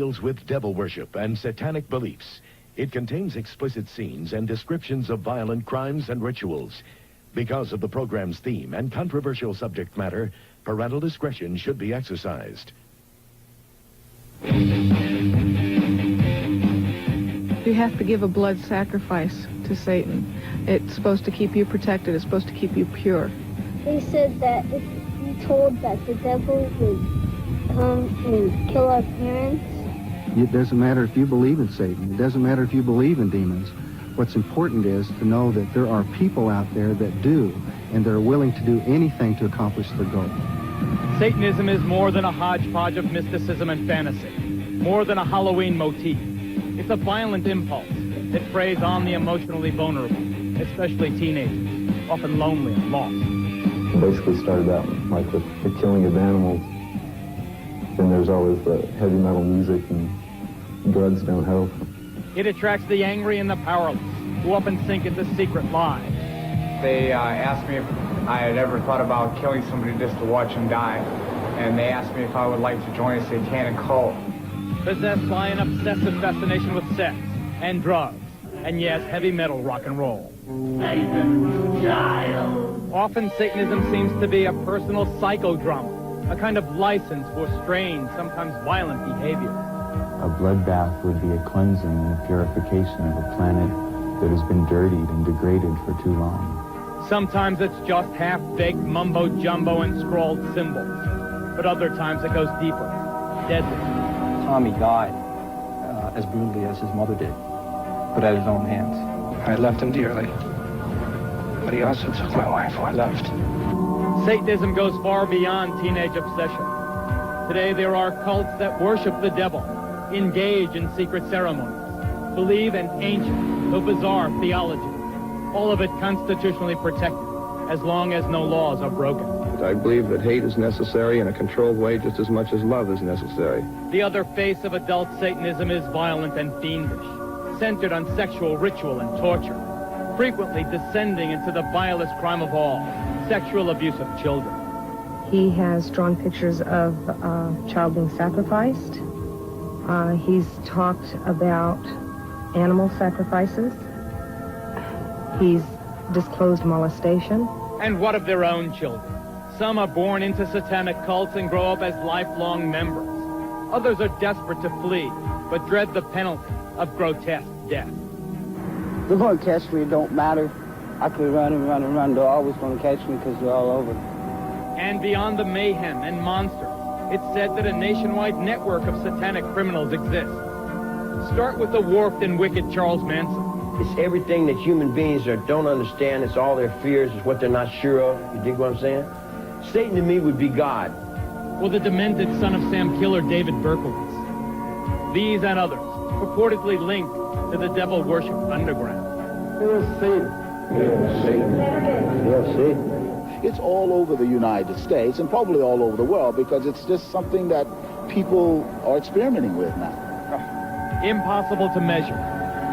deals with devil worship and satanic beliefs. It contains explicit scenes and descriptions of violent crimes and rituals. Because of the program's theme and controversial subject matter, parental discretion should be exercised. You have to give a blood sacrifice to Satan. It's supposed to keep you protected. It's supposed to keep you pure. They said that if we told that the devil would come and kill our parents. It doesn't matter if you believe in Satan. It doesn't matter if you believe in demons. What's important is to know that there are people out there that do, and they're willing to do anything to accomplish their goal. Satanism is more than a hodgepodge of mysticism and fantasy, more than a Halloween motif. It's a violent impulse that preys on the emotionally vulnerable, especially teenagers, often lonely and lost. It basically started out like the killing of animals. Then there's always the heavy metal music, and drugs don't help. It attracts the angry and the powerless, who often sink into secret lives. They asked me if I had ever thought about killing somebody just to watch them die, and they asked me if I would like to join a satanic cult. Possessed by an obsessive fascination with sex and drugs, and yes, heavy metal rock and roll. Satan's child. Often Satanism seems to be a personal psychodrama, a kind of license for strange, sometimes violent behavior. A bloodbath would be a cleansing and a purification of a planet that has been dirtied and degraded for too long. Sometimes it's just half-baked mumbo-jumbo and scrawled symbols, but other times it goes deeper, deadly. Tommy died as brutally as his mother did, but at his own hands. I loved him dearly, but he also took my wife who I loved. Satanism goes far beyond teenage obsession. Today there are cults that worship the devil, engage in secret ceremonies, believe in ancient, though bizarre, theology, all of it constitutionally protected, as long as no laws are broken. I believe that hate is necessary in a controlled way just as much as love is necessary. The other face of adult Satanism is violent and fiendish, centered on sexual ritual and torture, frequently descending into the vilest crime of all, sexual abuse of children. He has drawn pictures of child being sacrificed. He's talked about animal sacrifices. He's disclosed molestation. And what of their own children? Some are born into satanic cults and grow up as lifelong members. Others are desperate to flee, but dread the penalty of grotesque death. They're going to catch me, it don't matter. I could run and run and run. They're always going to catch me because they're all over. And beyond the mayhem and monsters, it's said that a nationwide network of satanic criminals exists. Start with the warped and wicked Charles Manson. It's everything that human beings don't understand. It's all their fears. It's what they're not sure of. You dig what I'm saying? Satan to me would be God. Or the demented son of Sam killer David Berkowitz. These and others, purportedly linked to the devil worship underground. Here's Satan. Here's Satan. Here's Satan. It's all over the United States and probably all over the world because it's just something that people are experimenting with now. Impossible to measure,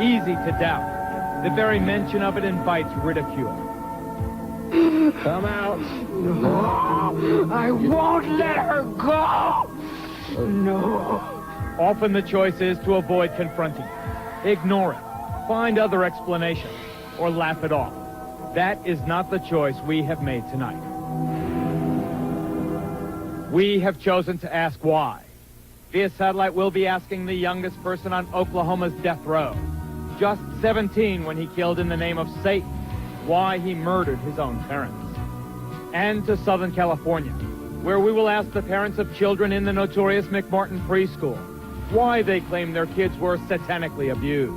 easy to doubt. The very mention of it invites ridicule. Come out. No, I won't let her go. No. Often the choice is to avoid confronting it, ignore it, find other explanations, or laugh it off. That is not the choice we have made tonight. We have chosen to ask why. Via satellite, we'll be asking the youngest person on Oklahoma's death row, just 17 when he killed in the name of Satan, why he murdered his own parents. And to Southern California, where we will ask the parents of children in the notorious McMartin preschool why they claim their kids were satanically abused.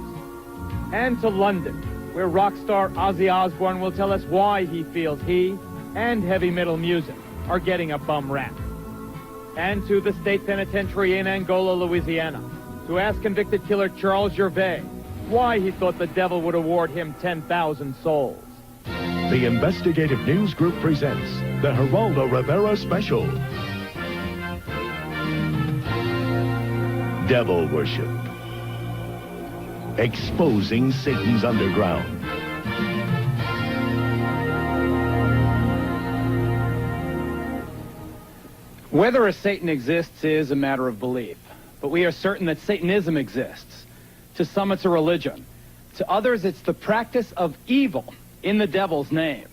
And to London, where rock star Ozzy Osbourne will tell us why he feels he and heavy metal music are getting a bum rap. And to the state penitentiary in Angola, Louisiana, to ask convicted killer Charles Gervais why he thought the devil would award him 10,000 souls. The Investigative News Group presents the Geraldo Rivera Special. Devil Worship. Exposing Satan's underground. Whether a Satan exists is a matter of belief. but we are certain that Satanism exists. To some, it's a religion. To others, it's the practice of evil in the devil's name.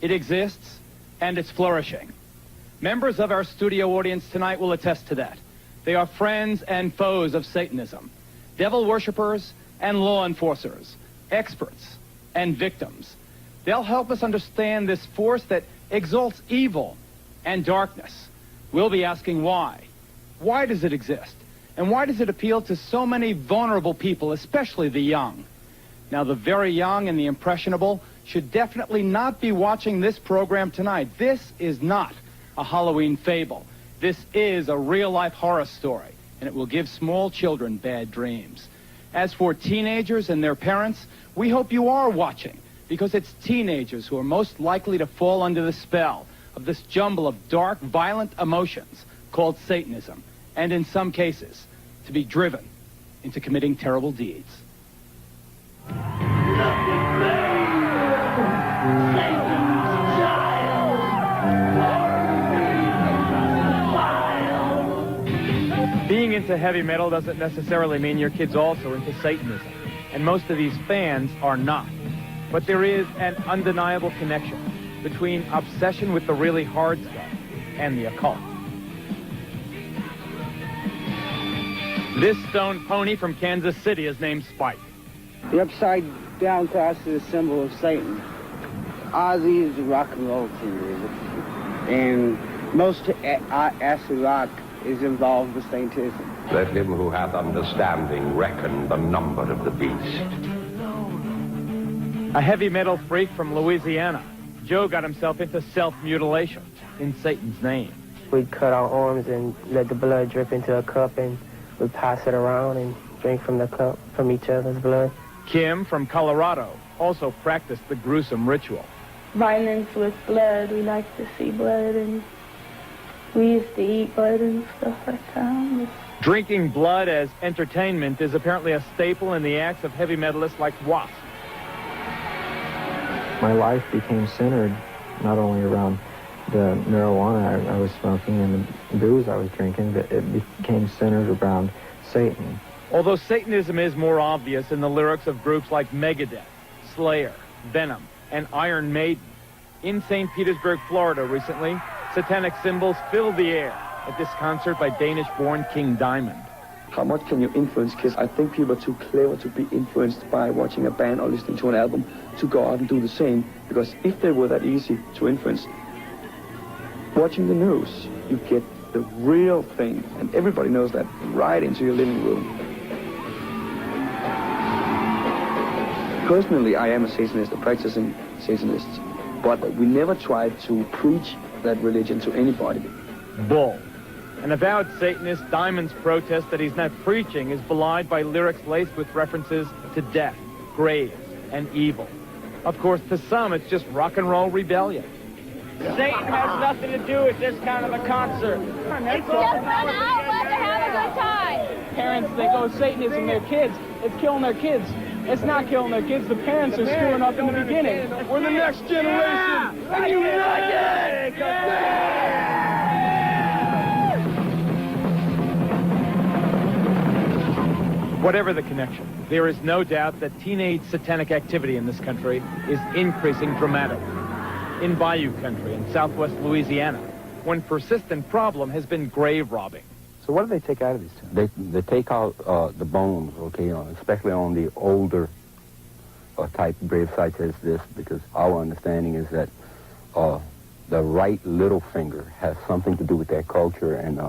It exists, and it's flourishing. Members of our studio audience tonight will attest to that. They are friends and foes of Satanism, devil worshippers and law enforcers, experts and victims. They'll help us understand this force that exalts evil and darkness. We'll be asking why. Why does it exist? And why does it appeal to so many vulnerable people, especially the young? Now, the very young and the impressionable should definitely not be watching this program tonight. This is not a Halloween fable. This is a real-life horror story, and it will give small children bad dreams. As for teenagers and their parents, we hope you are watching, because it's teenagers who are most likely to fall under the spell of this jumble of dark, violent emotions called Satanism, and in some cases, to be driven into committing terrible deeds. Being into heavy metal doesn't necessarily mean your kid's also into Satanism, and most of these fans are not. But there is an undeniable connection between obsession with the really hard stuff and the occult. This stone pony from Kansas City is named Spike. The upside down cross is a symbol of Satan. Ozzy is a rock and roll singer, and most acid rock is involved with Satanism. Let him who hath understanding reckon the number of the beast. A heavy metal freak from Louisiana, Joe got himself into self-mutilation in Satan's name. We'd cut our arms and let the blood drip into a cup, and we'd pass it around and drink from the cup, from each other's blood. Kim from Colorado also practiced the gruesome ritual. Violence with blood. We like to see blood, and we used to eat blood and stuff like that. Drinking blood as entertainment is apparently a staple in the acts of heavy metalists like Wasp. My life became centered not only around the marijuana I was smoking and the booze I was drinking, but it became centered around Satan. Although Satanism is more obvious in the lyrics of groups like Megadeth, Slayer, Venom, and Iron Maiden. In St. Petersburg, Florida recently, Satanic symbols filled the air at this concert by Danish-born King Diamond. How much can you influence kids? I think people are too clever to be influenced by watching a band or listening to an album to go out and do the same. Because if they were that easy to influence, watching the news, you get the real thing. And everybody knows that right into your living room. Personally, I am a Satanist, a practicing Satanist. But we never tried to preach that religion to anybody. Bull. An avowed Satanist, Diamond's protest that he's not preaching is belied by lyrics laced with references to death, graves, and evil. Of course, to some, it's just rock and roll rebellion. Satan has nothing to do with this kind of a concert. It's just an outlet to have a good time. Parents think, oh, Satanism, their kids. It's killing their kids. It's not killing their kids. The parents are screwing up in the beginning. We're the next generation. United! Whatever the connection, there is no doubt that teenage satanic activity in this country is increasing dramatically. In Bayou country in southwest Louisiana, one persistent problem has been grave robbing. So what do they take out of these tombs? They take out the bones, okay, especially on the older type grave sites as this, because our understanding is that the right little finger has something to do with their culture, and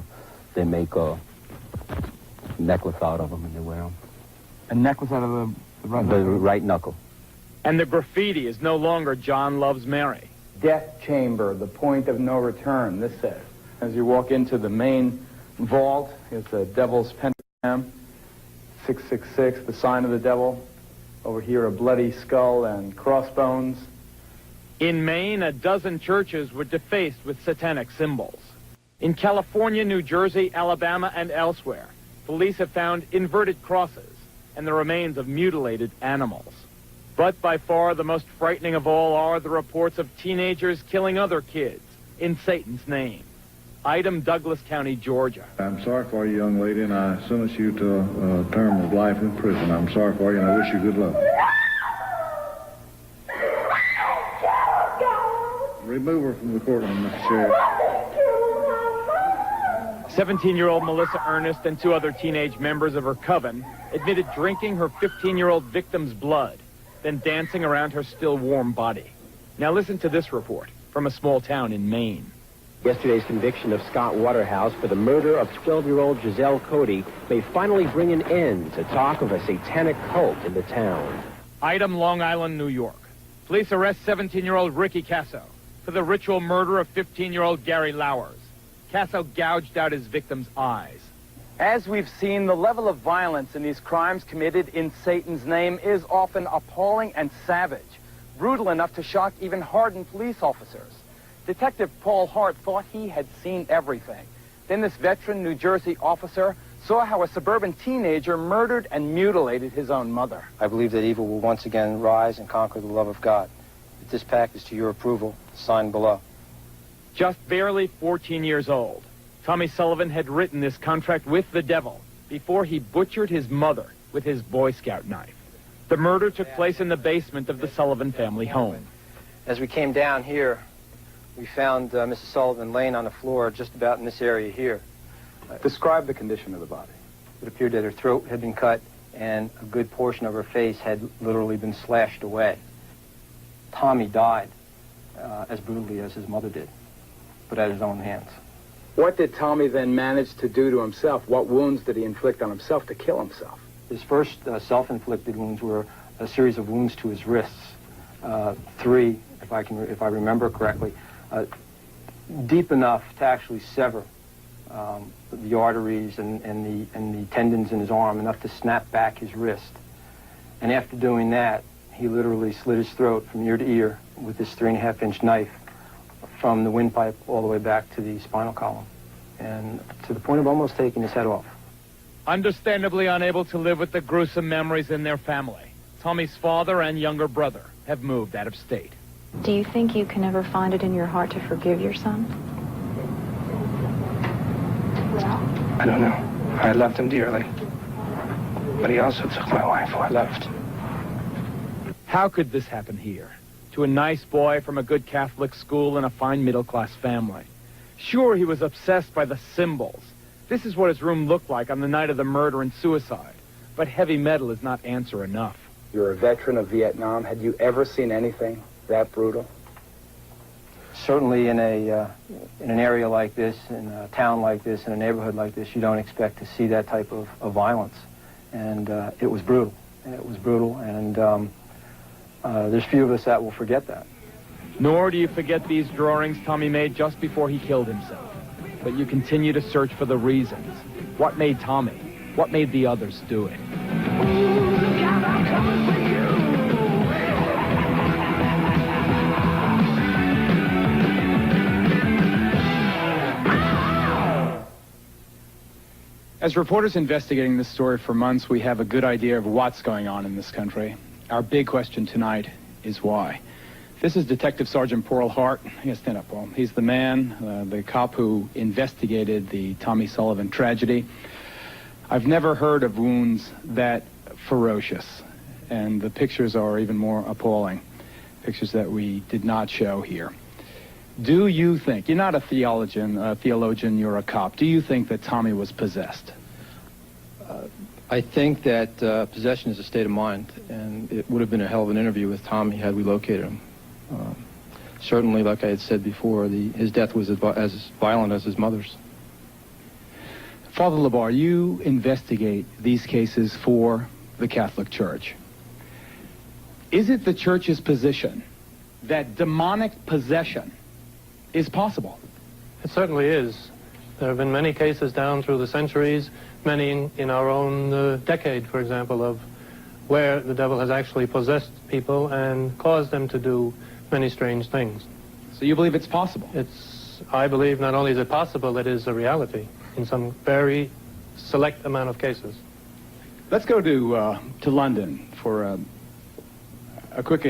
they make a necklace out of them and they wear them. A necklace out of the right knuckle? The knuckle? right knuckle. And the graffiti is no longer John Loves Mary. Death chamber, the point of no return, this says. As you walk into the main vault, it's a devil's pentagram, 666, the sign of the devil. Over here, a bloody skull and crossbones. In Maine, a dozen churches were defaced with satanic symbols. In California, New Jersey, Alabama, and elsewhere, police have found inverted crosses and the remains of mutilated animals. But by far the most frightening of all are the reports of teenagers killing other kids in Satan's name. Item, Douglas County, Georgia. I'm sorry for you, young lady, and I sentence you to a term of life in prison. I'm sorry for you, and I wish you good luck. Remove her from the courtroom, Mr. Sheriff. 17-year-old Melissa Ernest and two other teenage members of her coven admitted drinking her 15-year-old victim's blood, then dancing around her still warm body. Now listen to this report from a small town in Maine. Yesterday's conviction of Scott Waterhouse for the murder of 12-year-old Giselle Cody may finally bring an end to talk of a satanic cult in the town. Item, Long Island, New York. Police arrest 17-year-old Ricky Casso for the ritual murder of 15-year-old Gary Lowers. Casso gouged out his victim's eyes. As we've seen, the level of violence in these crimes committed in Satan's name is often appalling and savage, brutal enough to shock even hardened police officers. Detective Paul Hart thought he had seen everything. Then this veteran New Jersey officer saw how a suburban teenager murdered and mutilated his own mother. I believe that evil will once again rise and conquer the love of God. If this pact is to your approval, sign below. Just barely 14 years old, Tommy Sullivan had written this contract with the devil before he butchered his mother with his Boy Scout knife. The murder took place in the basement of the Sullivan family home. As we came down here, we found Mrs. Sullivan laying on the floor just about in this area here. Describe the condition of the body. It appeared that her throat had been cut and a good portion of her face had literally been slashed away. Tommy died as brutally as his mother did, but at his own hands. What did Tommy then manage to do to himself? What wounds did he inflict on himself to kill himself? His first self-inflicted wounds were a series of wounds to his wrists. 3, if I remember correctly, deep enough to actually sever the arteries and the tendons in his arm, enough to snap back his wrist. And after doing that, he literally slit his throat from ear to ear with this 3.5-inch knife from the windpipe all the way back to the spinal column, and to the point of almost taking his head off. Understandably unable to live with the gruesome memories in their family, Tommy's father and younger brother have moved out of state. Do you think you can ever find it in your heart to forgive your son? I don't know. I loved him dearly. But he also took my wife who I loved. How could this happen here? To a nice boy from a good Catholic school and a fine middle-class family. Sure, he was obsessed by the symbols. This is what his room looked like on the night of the murder and suicide. But heavy metal is not answer enough. You're a veteran of Vietnam. Had you ever seen anything that brutal? Certainly in an area like this, in a town like this, in a neighborhood like this, you don't expect to see that type of violence. And it was brutal. It was brutal, and there's few of us that will forget that. Nor do you forget these drawings Tommy made just before he killed himself. But you continue to search for the reasons. What made Tommy? What made the others do it? As reporters investigating this story for months, we have a good idea of what's going on in this country. Our big question tonight is why. This is Detective Sergeant Paul Hart. Yes, stand up, Paul. He's the man, the cop who investigated the Tommy Sullivan tragedy. I've never heard of wounds that ferocious, and the pictures are even more appalling. Pictures that we did not show here. Do you think, you're not a theologian, you're a cop, do you think that Tommy was possessed? I think that possession is a state of mind, and it would have been a hell of an interview with Tommy had we located him. Certainly, like I had said before, his death was as violent as his mother's. Father LeBar, you investigate these cases for the Catholic Church. Is it the Church's position that demonic possession is possible? It certainly is. There have been many cases down through the centuries, many in our own decade, for example, of where the devil has actually possessed people and caused them to do many strange things. So you believe it's possible? I believe not only is it possible, it is a reality in some very select amount of cases. Let's go to London for a quick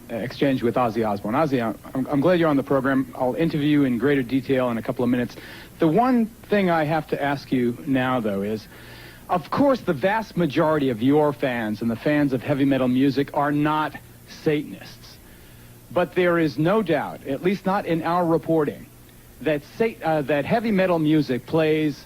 exchange with Ozzy Osbourne. Ozzy, I'm glad you're on the program. I'll interview you in greater detail in a couple of minutes. The one thing I have to ask you now, though, is, of course, the vast majority of your fans and the fans of heavy metal music are not Satanists. But there is no doubt, at least not in our reporting, that that heavy metal music plays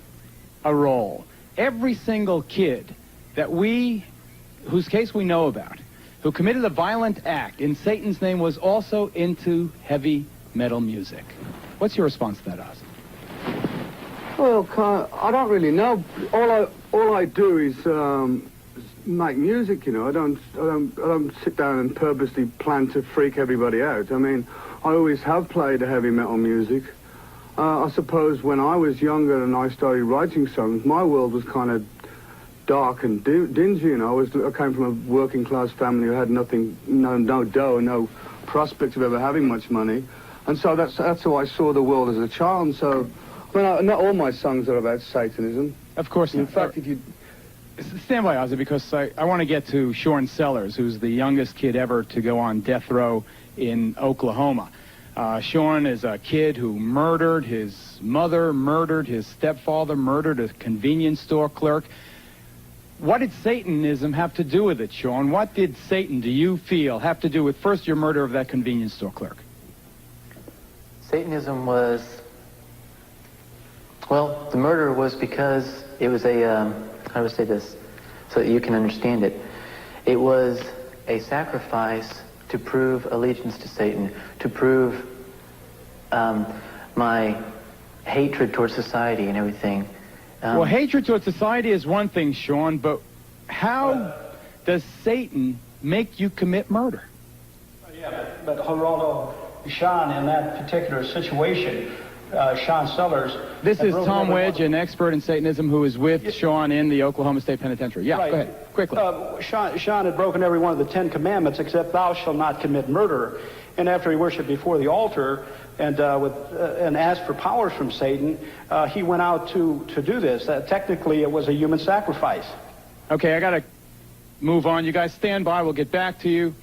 a role. Every single kid whose case we know about, who committed a violent act in Satan's name, was also into heavy metal music. What's your response to that, Ozzy? Well, I don't really know. All I do is make music. You know, I don't sit down and purposely plan to freak everybody out. I mean, I always have played heavy metal music. I suppose when I was younger and I started writing songs, my world was kind of dark and dingy. You know, I came from a working class family who had nothing, no dough, no prospect of ever having much money, and so that's how I saw the world as a child. And so. Well, not all my songs are about Satanism. Of course not. In fact, if you... Stand by, Ozzy, because I want to get to Sean Sellers, who's the youngest kid ever to go on death row in Oklahoma. Sean is a kid who murdered his mother, murdered his stepfather, murdered a convenience store clerk. What did Satanism have to do with it, Sean? What did Satan, do you feel, have to do with, first, your murder of that convenience store clerk? Satanism was... Well, the murder was because it was how do I say this so that you can understand it? It was a sacrifice to prove allegiance to Satan, to prove my hatred towards society and everything. Well, hatred towards society is one thing, Sean, but how does Satan make you commit murder? Yeah, but Geraldo, Sean, in that particular situation, Sean Sellers... This is Tom Wedge, an expert in Satanism, who is with Sean in the Oklahoma State Penitentiary. Yeah, right. Go ahead, quickly. Sean had broken every one of the 10 commandments except thou shalt not commit murder. And after he worshipped before the altar and asked for powers from Satan, he went out to do this. Technically, it was a human sacrifice. Okay, I got to move on. You guys stand by. We'll get back to you.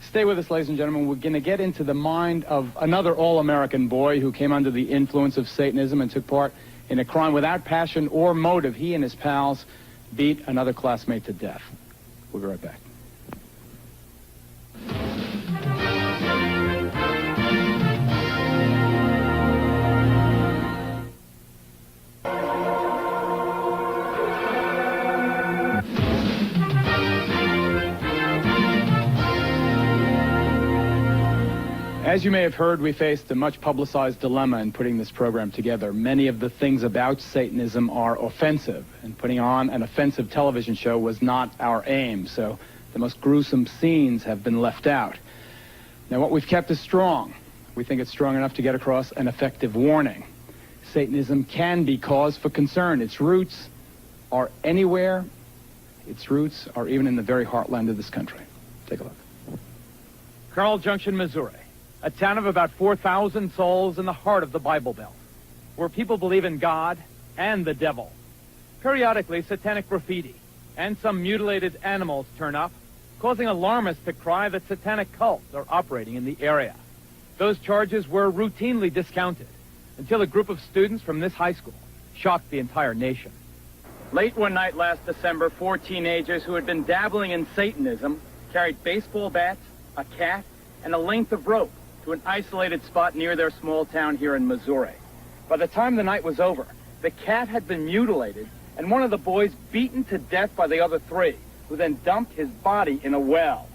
Stay with us, ladies and gentlemen. We're going to get into the mind of another all-American boy who came under the influence of Satanism and took part in a crime without passion or motive. He and his pals beat another classmate to death. We'll be right back. As you may have heard, we faced a much publicized dilemma in putting this program together. Many of the things about Satanism are offensive, and putting on an offensive television show was not our aim, so the most gruesome scenes have been left out. Now, what we've kept is strong. We think it's strong enough to get across an effective warning. Satanism can be cause for concern. Its roots are anywhere. Its roots are even in the very heartland of this country. Take a look. Carl Junction, Missouri. A town of about 4,000 souls in the heart of the Bible Belt, where people believe in God and the devil. Periodically, satanic graffiti and some mutilated animals turn up, causing alarmists to cry that satanic cults are operating in the area. Those charges were routinely discounted until a group of students from this high school shocked the entire nation. Late one night last December, 4 teenagers who had been dabbling in Satanism carried baseball bats, a cat, and a length of rope to an isolated spot near their small town here in Missouri. By the time the night was over, the cat had been mutilated and one of the boys beaten to death by the other 3, who then dumped his body in a well.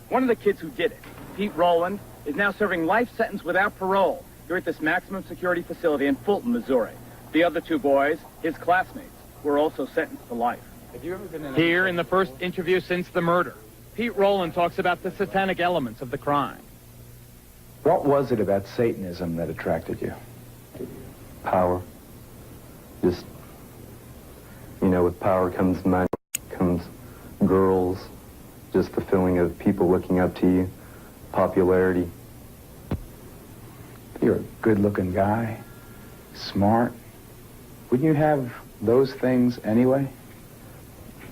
One of the kids who did it, Pete Rowland, is now serving life sentence without parole here at this maximum security facility in Fulton, Missouri. The other 2 boys, his classmates, were also sentenced to life. Have you ever been Here in the first interview since the murder, Pete Rowland talks about the satanic elements of the crime. What was it about Satanism that attracted you? Power. Just, you know, with power comes money, comes girls, just the feeling of people looking up to you, popularity. You're a good-looking guy, smart. Wouldn't you have those things anyway?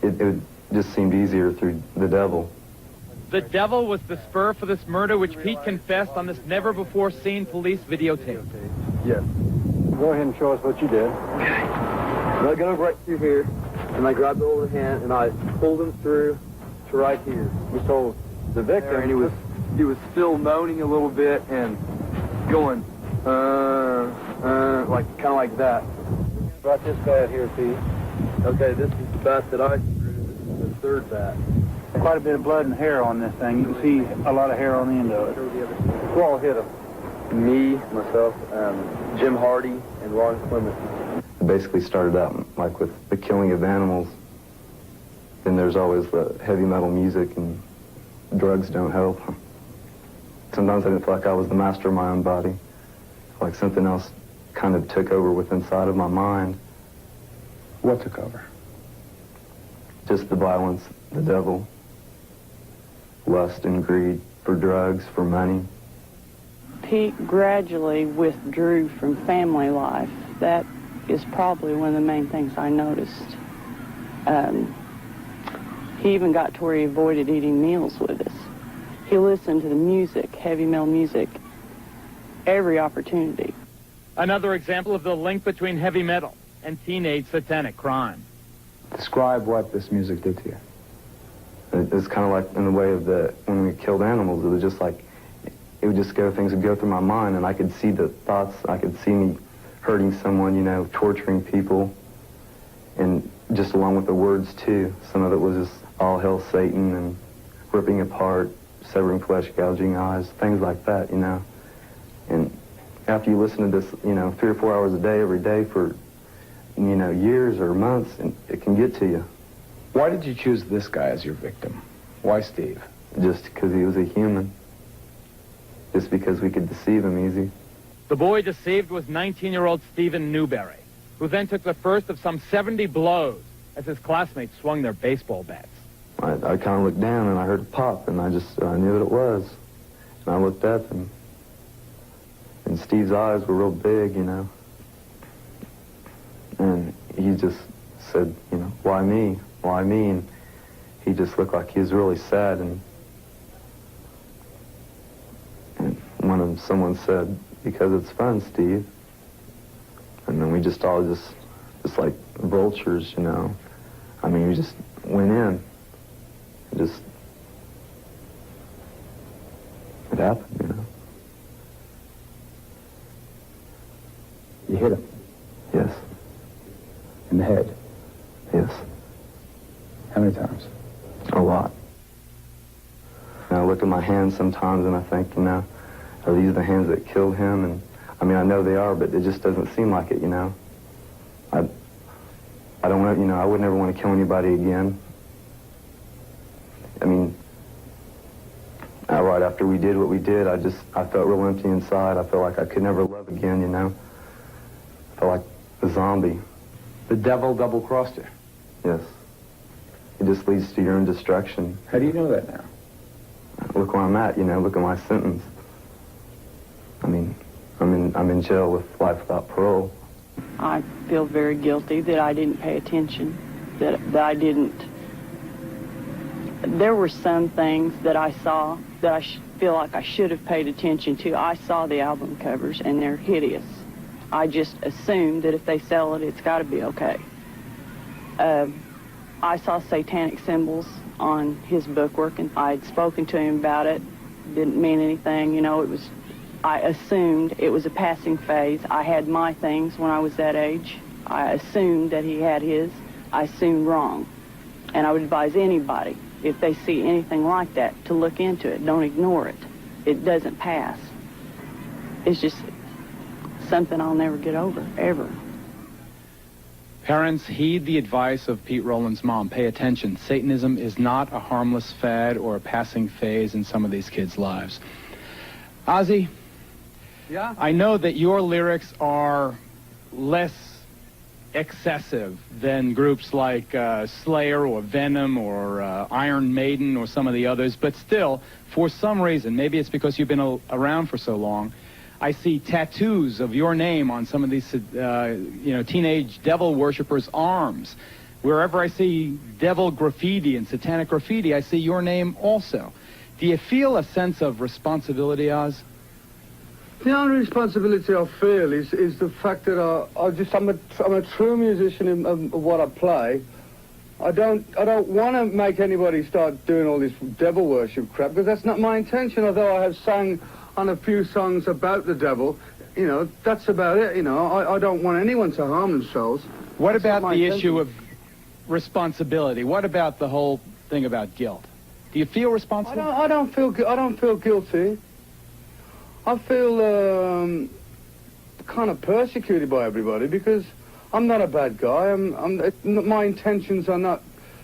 It just seemed easier through the devil. The devil was the spur for this murder, which Pete confessed on this never-before-seen police videotape. Yes. Go ahead and show us what you did. Okay. I got over right through here, and I grabbed the over hand, and I pulled him through to right here. We told the victim, and he was still moaning a little bit and going, like kind of like that. About this bad here, Pete. Okay, this is the bat that I threw. This is the third bat. Quite a bit of blood and hair on this thing. You can see a lot of hair on the end of it. Who all hit him? Me, myself, Jim Hardy, and Ron Clement. It basically started out like with the killing of animals. Then there's always the heavy metal music, and drugs don't help. Sometimes I didn't feel like I was the master of my own body. Like something else kind of took over with inside of my mind. What took over? Just the violence, the devil, lust and greed for drugs, for money. Pete gradually withdrew from family life. That is probably one of the main things I noticed. He even got to where he avoided eating meals with us. He listened to the music, heavy metal music, every opportunity. Another example of the link between heavy metal and teenage satanic crime. Describe what this music did to you. It's kind of like in the way of when we killed animals, it was just like, it would just things would go through my mind, and I could see the thoughts, I could see me hurting someone, torturing people, and just along with the words too. Some of it was just all hail Satan and ripping apart, severing flesh, gouging eyes, things like that, And after you listen to this, 3 or 4 hours a day, every day for, years or months, and it can get to you. Why did you choose this guy as your victim? Why Steve? Just because he was a human. Just because we could deceive him easy. The boy deceived was 19-year-old Stephen Newberry, who then took the first of some 70 blows as his classmates swung their baseball bats. I kind of looked down and I heard a pop, and I knew what it was. And I looked up, and Steve's eyes were real big, And he just said, why me? Why me? And he just looked like he was really sad. And someone said, because it's fun, Steve. And then we just all just like vultures, I mean, we just went in. It happened, You hit him? Yes. In the head? Yes. How many times? A lot. And I look at my hands sometimes and I think, are these the hands that killed him? And I mean, I know they are, but it just doesn't seem like it, I don't want to, I would never want to kill anybody again. I mean, right after we did what we did, I felt real empty inside. I felt like I could never love again, I felt like a zombie. The devil double-crossed you? Yes. It just leads to your own destruction. How do you know that now? Look where I'm at, look at my sentence. I mean, I'm in jail with life without parole. I feel very guilty that I didn't pay attention, that I didn't. There were some things that I saw that I feel like I should have paid attention to. I saw the album covers, and they're hideous. I just assumed that if they sell it, it's got to be okay. I saw satanic symbols on his bookwork, and I had spoken to him about it. Didn't mean anything, I assumed it was a passing phase. I had my things when I was that age. I assumed that he had his. I assumed wrong. And I would advise anybody, if they see anything like that, to look into it. Don't ignore it. It doesn't pass. It's just something I'll never get over, ever. Parents, heed the advice of Pete Rowland's mom. Pay attention. Satanism is not a harmless fad or a passing phase in some of these kids' lives. Ozzy? Yeah? I know that your lyrics are less excessive than groups like Slayer or Venom or Iron Maiden or some of the others, but still, for some reason, maybe it's because you've been around for so long, I see tattoos of your name on some of these, teenage devil worshippers' arms. Wherever I see devil graffiti and satanic graffiti, I see your name also. Do you feel a sense of responsibility, Oz? The only responsibility I feel is the fact that I'm a true musician of what I play. I don't want to make anybody start doing all this devil worship crap, because that's not my intention. Although I have sang on a few songs about the devil, you know, that's about it. You know, I don't want anyone to harm themselves. What about the issue of responsibility? What about the whole thing about guilt? Do you feel responsible? I don't feel guilty. I feel kind of persecuted by everybody because I'm not a bad guy. My intentions are not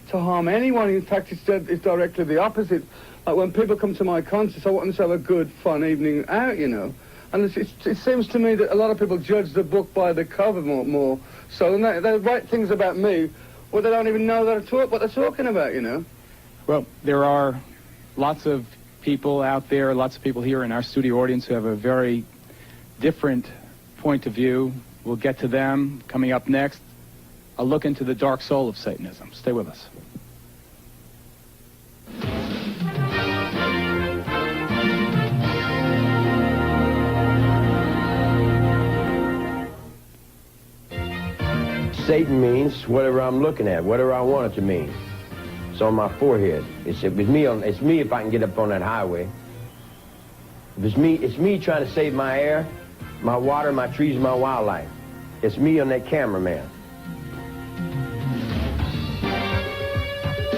to harm anyone. In fact, it's directly the opposite. Like when people come to my concerts, I want them to have a good, fun evening out, you know. And it seems to me that a lot of people judge the book by the cover more so, and they write things about me where they don't even know what they're talking about, you know. Well, there are lots of people out there, lots of people here in our studio audience who have a very different point of view. We'll get to them coming up next. A look into the dark soul of Satanism. Stay with us. Satan means whatever I'm looking at, whatever I want it to mean. It's on my forehead. It's me if I can get up on that highway. If it's me trying to save my air, my water, my trees, my wildlife. It's me on that cameraman.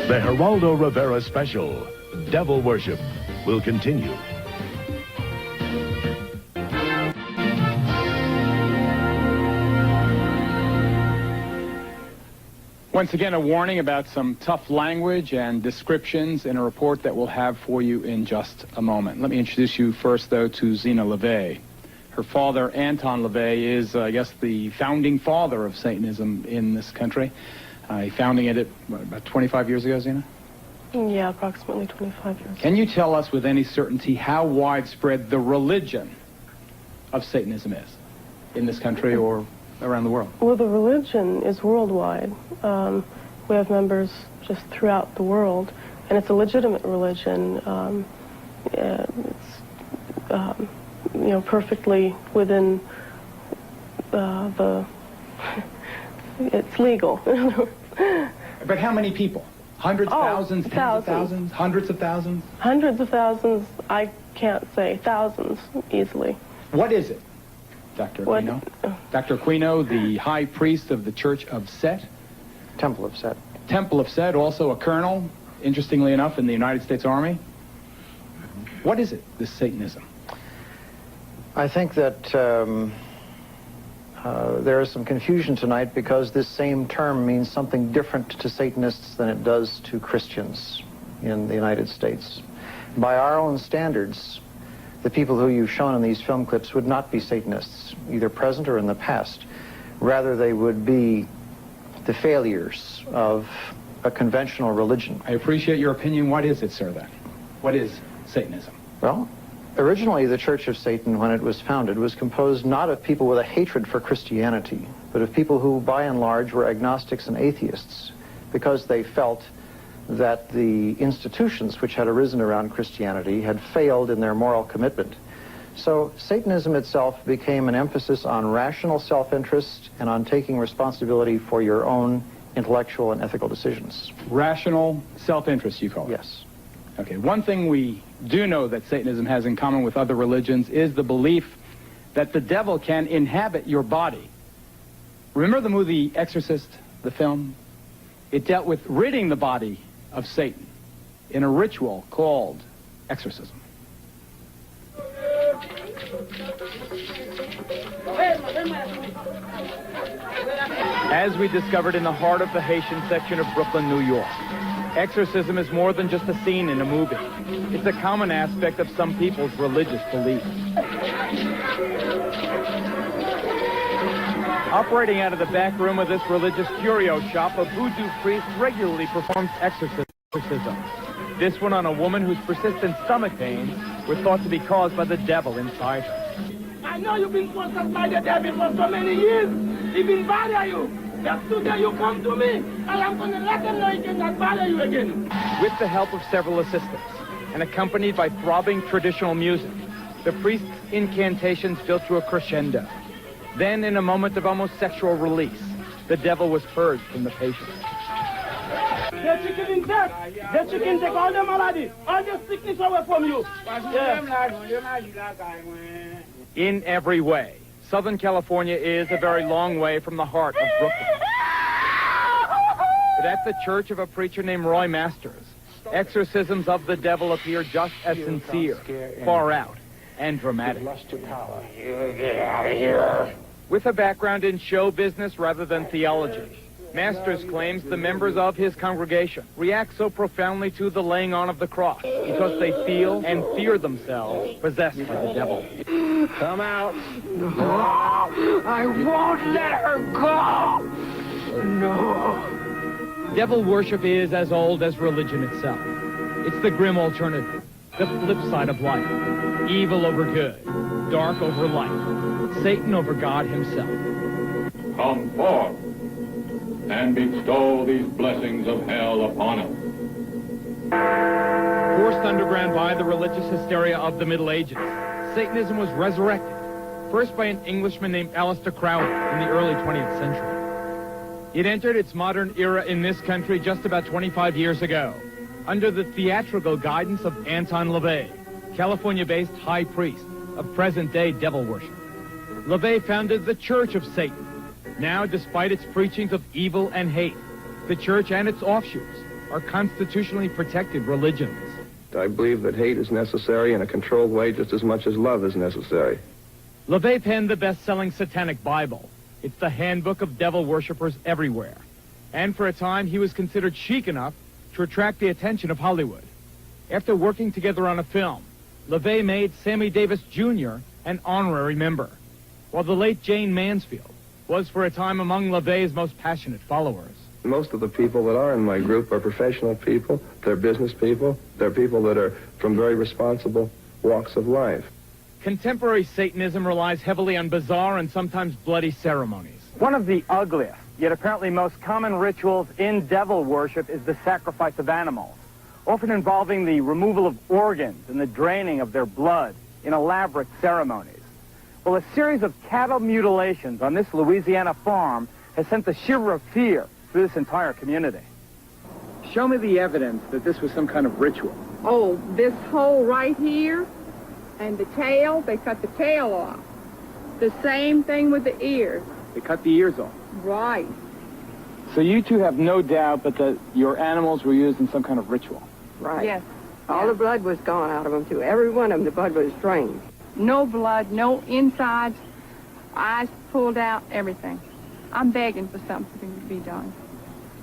The Geraldo Rivera special, Devil Worship, will continue. Once again, a warning about some tough language and descriptions in a report that we'll have for you in just a moment. Let me introduce you first, though, to Zena LaVey. Her father, Anton LaVey, is, I guess, the founding father of Satanism in this country. Founding it about 25 years ago, Zena? Yeah, approximately 25 years. Can you tell us with any certainty how widespread the religion of Satanism is in this country or around the world? Well, the religion is worldwide. We have members just throughout the world, and it's a legitimate religion. It's perfectly within it's legal. But how many people? Hundreds, thousands, tens of thousands, hundreds of thousands? Hundreds of thousands, I can't say. Thousands, easily. What is it, Dr. Aquino? Dr. Aquino, the high priest of the Church of Set? Temple of Set. Temple of Set, also a colonel, interestingly enough, in the United States Army. What is it, this Satanism? I think that there is some confusion tonight because this same term means something different to Satanists than it does to Christians in the United States. By our own standards, the people who you've shown in these film clips would not be Satanists, either present or in the past. Rather, they would be the failures of a conventional religion. I appreciate your opinion. What is it, sir, then? What is Satanism? Well, originally the Church of Satan, when it was founded, was composed not of people with a hatred for Christianity, but of people who, by and large, were agnostics and atheists, because they felt that the institutions which had arisen around Christianity had failed in their moral commitment. So Satanism itself became an emphasis on rational self-interest and on taking responsibility for your own intellectual and ethical decisions. Rational self-interest, you call it? Yes. Okay, one thing we do know that Satanism has in common with other religions is the belief that the devil can inhabit your body. Remember the movie Exorcist, the film? It dealt with ridding the body of Satan in a ritual called exorcism. As we discovered in the heart of the Haitian section of Brooklyn, New York, exorcism is more than just a scene in a movie. It's a common aspect of some people's religious beliefs. Operating out of the back room of this religious curio shop, a voodoo priest regularly performs exorcisms. This one on a woman whose persistent stomach pains were thought to be caused by the devil inside her. I know you've been possessed by the devil for so many years. He been bother you. Just today you come to me, and I'm going to let them know he cannot bother you again. With the help of several assistants, and accompanied by throbbing traditional music, the priest's incantations built to a crescendo. Then, in a moment of almost sexual release, the devil was purged from the patient. The chicken in death. The chicken take all the malady, all the sickness away from you. In every way, Southern California is a very long way from the heart of Brooklyn. But at the church of a preacher named Roy Masters, exorcisms of the devil appear just as sincere, far out, and dramatic. With a background in show business rather than theology, Masters claims the members of his congregation react so profoundly to the laying on of the cross because they feel and fear themselves possessed by the devil. Come out. No, I won't let her go. No. Devil worship is as old as religion itself. It's the grim alternative, the flip side of life. Evil over good, dark over light, Satan over God himself. Come forth and bestow these blessings of hell upon us. Forced underground by the religious hysteria of the Middle Ages, Satanism was resurrected, first by an Englishman named Aleister Crowley in the early 20th century. It entered its modern era in this country just about 25 years ago, under the theatrical guidance of Anton LaVey, California-based high priest of present-day devil worship. LaVey founded the Church of Satan. Now, despite its preachings of evil and hate, the church and its offshoots are constitutionally protected religions. I believe that hate is necessary in a controlled way just as much as love is necessary. LaVey penned the best-selling Satanic Bible. It's the handbook of devil worshippers everywhere. And for a time, he was considered chic enough to attract the attention of Hollywood. After working together on a film, LaVey made Sammy Davis Jr. an honorary member, while the late Jane Mansfield was for a time among LaVey's most passionate followers. Most of the people that are in my group are professional people, they're business people, they're people that are from very responsible walks of life. Contemporary Satanism relies heavily on bizarre and sometimes bloody ceremonies. One of the ugliest, yet apparently most common rituals in devil worship is the sacrifice of animals, often involving the removal of organs and the draining of their blood in elaborate ceremonies. Well, a series of cattle mutilations on this Louisiana farm has sent the shiver of fear through this entire community. Show me the evidence that this was some kind of ritual. Oh, this hole right here and the tail, they cut the tail off. The same thing with the ears. They cut the ears off. Right. So you two have no doubt that your animals were used in some kind of ritual. Right. Yes. All the blood was gone out of them, too. Every one of them, the blood was drained. No blood, no insides, eyes pulled out, everything. I'm begging for something to be done.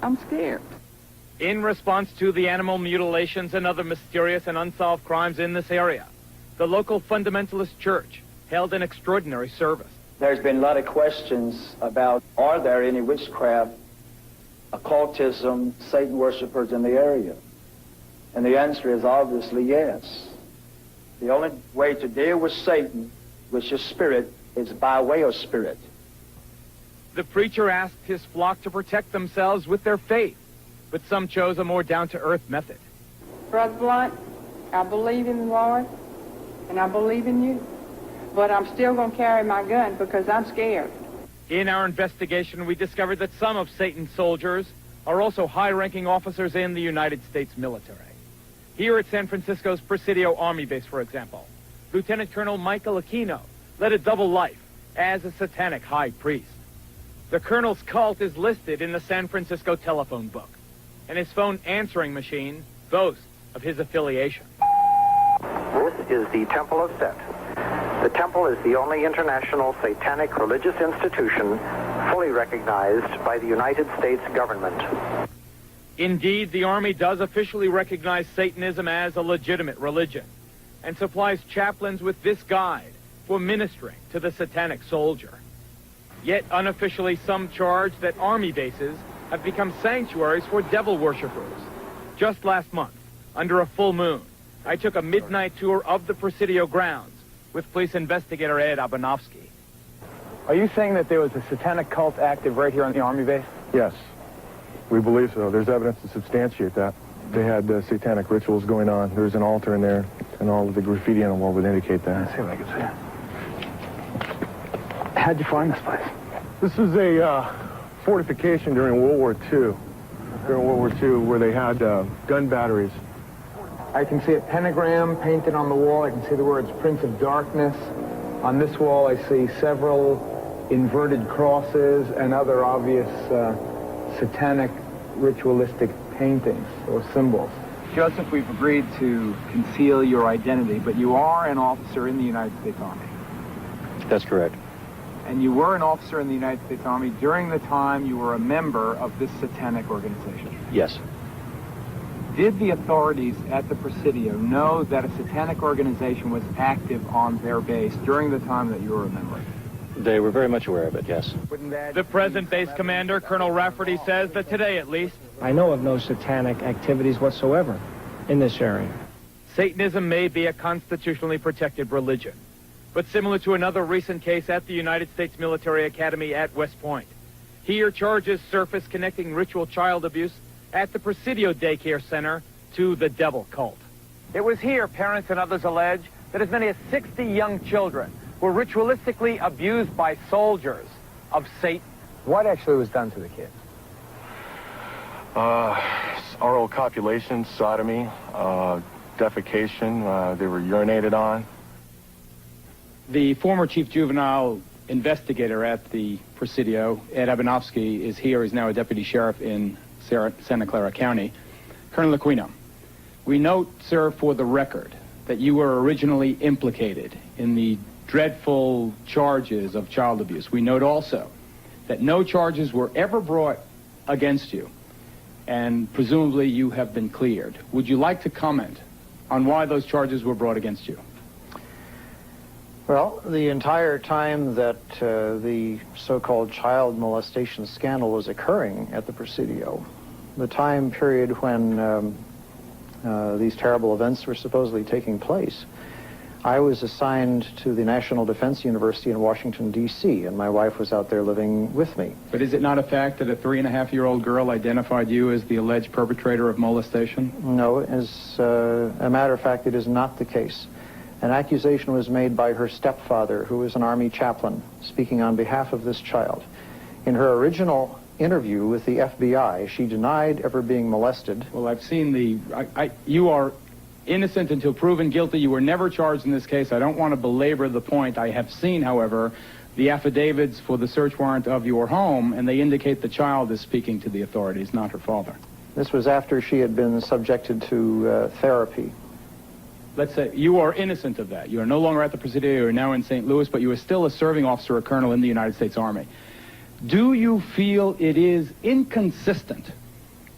I'm scared. In response to the animal mutilations and other mysterious and unsolved crimes in this area, the local fundamentalist church held an extraordinary service. There's been a lot of questions about, are there any witchcraft, occultism, Satan worshipers in the area? And the answer is obviously yes. The only way to deal with Satan, which is spirit, is by way of spirit. The preacher asked his flock to protect themselves with their faith, but some chose a more down-to-earth method. Brother Blunt, I believe in the Lord, and I believe in you. But I'm still going to carry my gun because I'm scared. In our investigation, we discovered that some of Satan's soldiers are also high-ranking officers in the United States military. Here at San Francisco's Presidio Army Base, for example, Lieutenant Colonel Michael Aquino led a double life as a satanic high priest. The colonel's cult is listed in the San Francisco telephone book, and his phone answering machine boasts of his affiliation. This is the Temple of Set. The temple is the only international satanic religious institution fully recognized by the United States government. Indeed, the Army does officially recognize Satanism as a legitimate religion and supplies chaplains with this guide for ministering to the satanic soldier. Yet unofficially, some charge that Army bases have become sanctuaries for devil worshippers. Just last month, under a full moon, I took a midnight tour of the Presidio grounds with police investigator Ed Abanovsky. Are you saying that there was a satanic cult active right here on the Army base? Yes, we believe so. There's evidence to substantiate that. they had satanic rituals going on. There's an altar in there, and all of the graffiti on the wall would indicate that. Let's see if I can see it. How'd you find this place? This is a fortification during World War II. During World War II, where they had gun batteries. I can see a pentagram painted on the wall. I can see the words Prince of Darkness. On this wall, I see several inverted crosses and other obvious satanic ritualistic paintings or symbols. Joseph, we've agreed to conceal your identity, but you are an officer in the United States Army. That's correct. And you were an officer in the United States Army during the time you were a member of this satanic organization. Yes. Did the authorities at the Presidio know that a satanic organization was active on their base during the time that you were a member? They were very much aware of it, yes. The present base commander, Colonel Rafferty, says that today, at least, I know of no satanic activities whatsoever in this area. Satanism may be a constitutionally protected religion, but similar to another recent case at the United States Military Academy at West Point. Here, charges surface connecting ritual child abuse at the Presidio Daycare Center to the devil cult. It was here, parents and others allege, that as many as 60 young children were ritualistically abused by soldiers of Satan. What actually was done to the kids? Oral copulation, sodomy, defecation. They were urinated on. The former chief juvenile investigator at the Presidio, Ed Abanofsky, is here. He's now a deputy sheriff in Santa Clara County. Colonel Aquino, we note, sir, for the record, that you were originally implicated in the dreadful charges of child abuse. We note also that no charges were ever brought against you, and presumably you have been cleared. Would you like to comment on why those charges were brought against you? Well, the entire time that the so-called child molestation scandal was occurring at the Presidio, the time period when these terrible events were supposedly taking place, I was assigned to the National Defense University in Washington, D.C., and my wife was out there living with me. But is it not a fact that a 3.5-year-old girl identified you as the alleged perpetrator of molestation? No, as a matter of fact, it is not the case. An accusation was made by her stepfather, who was an Army chaplain, speaking on behalf of this child. In her original interview with the FBI, she denied ever being molested. Well, I've seen you are innocent until proven guilty. You were never charged in this case. I don't want to belabor the point. I have seen, however, the affidavits for the search warrant of your home, and they indicate the child is speaking to the authorities, not her father. This was after she had been subjected to therapy. Let's say you are innocent of that. You are no longer at the Presidio. You are now in St. Louis, but you are still a serving officer or colonel in the United States Army. Do you feel it is inconsistent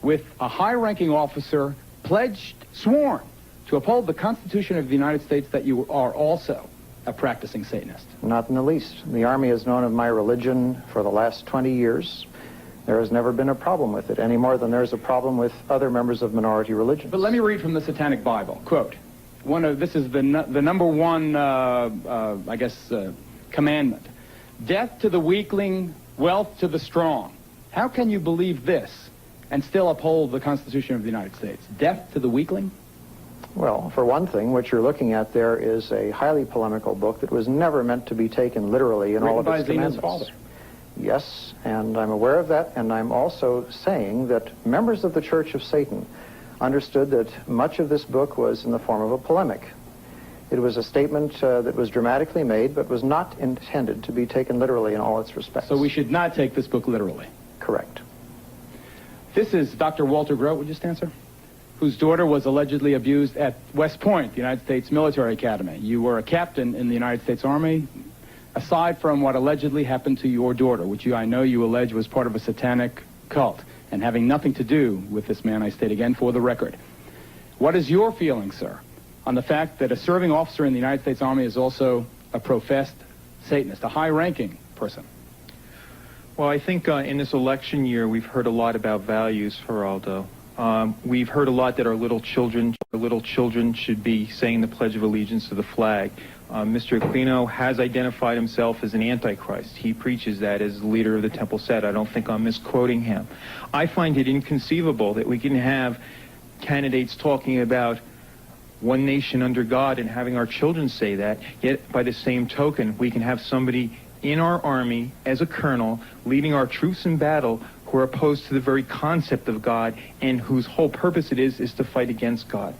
with a high-ranking officer pledged, sworn, to uphold the Constitution of the United States that you are also a practicing Satanist? Not in the least. The Army has known of my religion for the last 20 years. There has never been a problem with it, any more than there's a problem with other members of minority religions. But let me read from the Satanic Bible. Quote, this is the number one, commandment. Death to the weakling, wealth to the strong. How can you believe this and still uphold the Constitution of the United States? Death to the weakling? Well, for one thing, what you're looking at there is a highly polemical book that was never meant to be taken literally in all of its commandments. Father. Yes, and I'm aware of that, and I'm also saying that members of the Church of Satan understood that much of this book was in the form of a polemic. It was a statement that was dramatically made, but was not intended to be taken literally in all its respects. So we should not take this book literally? Correct. This is Dr. Walter Grote, would you stand, sir? Whose daughter was allegedly abused at West Point, the United States Military Academy. You were a captain in the United States Army. Aside from what allegedly happened to your daughter, which I know you allege was part of a satanic cult, and having nothing to do with this man, I state again for the record, what is your feeling, sir, on the fact that a serving officer in the United States Army is also a professed Satanist, a high-ranking person? Well, I think in this election year, we've heard a lot about values, Geraldo. We've heard a lot that our little children should be saying the Pledge of Allegiance to the flag. Mr. Aquino has identified himself as an antichrist. He preaches that as the leader of the Temple Set. I don't think I'm misquoting him. I find it inconceivable that we can have candidates talking about one nation under God and having our children say that, yet by the same token, we can have somebody in our army as a colonel leading our troops in battle who are opposed to the very concept of God and whose whole purpose it is to fight against God.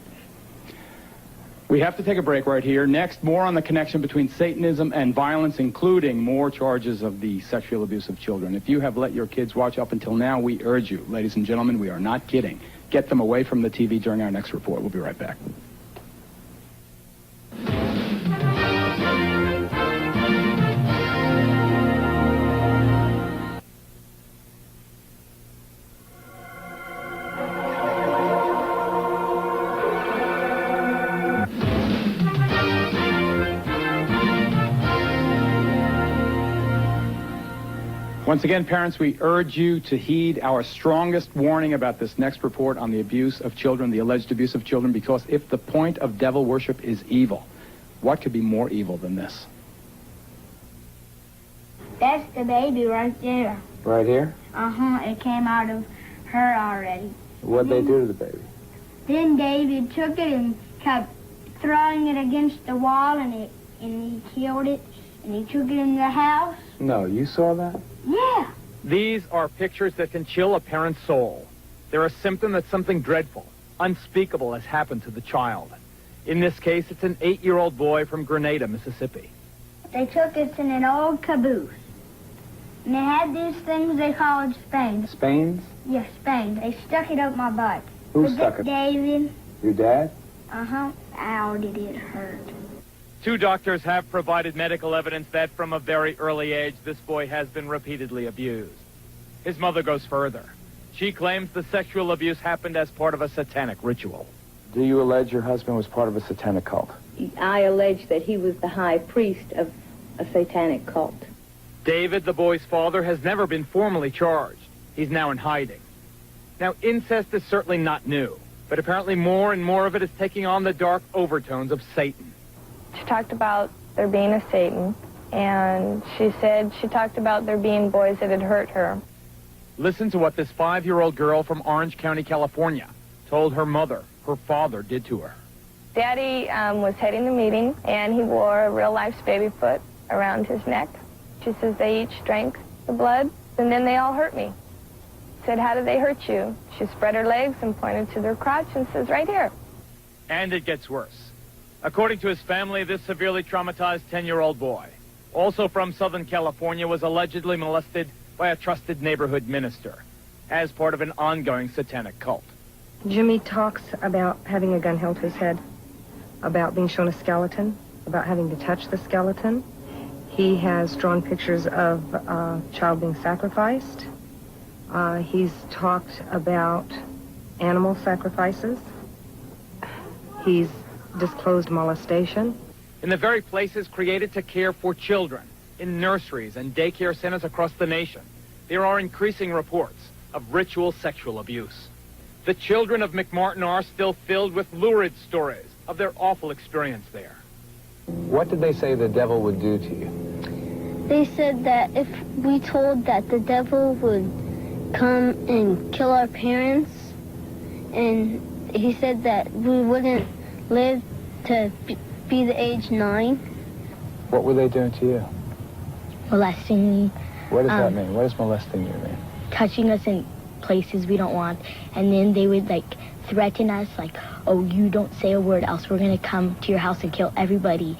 We have to take a break right here. Next, more on the connection between Satanism and violence, including more charges of the sexual abuse of children. If you have let your kids watch up until now, we urge you, ladies and gentlemen, we are not kidding. Get them away from the TV during our next report. We'll be right back. Once again, parents, we urge you to heed our strongest warning about this next report on the abuse of children, the alleged abuse of children, because if the point of devil worship is evil, what could be more evil than this? That's the baby right there. Right here? Uh-huh, it came out of her already. What'd they do to the baby? Then David took it and kept throwing it against the wall, and he killed it, and he took it in the house. No, you saw that? Yeah. These are pictures that can chill a parent's soul. They're a symptom that something dreadful, unspeakable has happened to the child. In this case, it's an 8-year-old boy from Grenada, Mississippi. They took us in an old caboose. And they had these things they called Spains. Spains? Yes, Spains. They stuck it up my butt. Who stuck it? David. Your dad? Uh-huh. Ow, did it hurt. 2 doctors have provided medical evidence that from a very early age, this boy has been repeatedly abused. His mother goes further. She claims the sexual abuse happened as part of a satanic ritual. Do you allege your husband was part of a satanic cult? I allege that he was the high priest of a satanic cult. David, the boy's father, has never been formally charged. He's now in hiding. Now, incest is certainly not new, but apparently more and more of it is taking on the dark overtones of Satan. She talked about there being a Satan, and she talked about there being boys that had hurt her. Listen to what this 5-year-old girl from Orange County, California, told her mother her father did to her. Daddy was heading the meeting, and he wore a real-life baby foot around his neck. She says they each drank the blood, and then they all hurt me. Said, how did they hurt you? She spread her legs and pointed to their crotch and says, right here. And it gets worse. According to his family, this severely traumatized 10-year-old boy, also from Southern California, was allegedly molested by a trusted neighborhood minister as part of an ongoing satanic cult. Jimmy talks about having a gun held to his head, about being shown a skeleton, about having to touch the skeleton. He has drawn pictures of a child being sacrificed. He's talked about animal sacrifices. He's disclosed molestation. In the very places created to care for children, in nurseries and daycare centers across the nation, there are increasing reports of ritual sexual abuse. The children of McMartin are still filled with lurid stories of their awful experience there. What did they say the devil would do to you? They said that if we told that the devil would come and kill our parents, and he said that we wouldn't live to be the age 9. What were they doing to you? Molesting me. What does that mean? What does molesting you mean? Touching us in places we don't want. And then they would, threaten us, oh, you don't say a word, else we're going to come to your house and kill everybody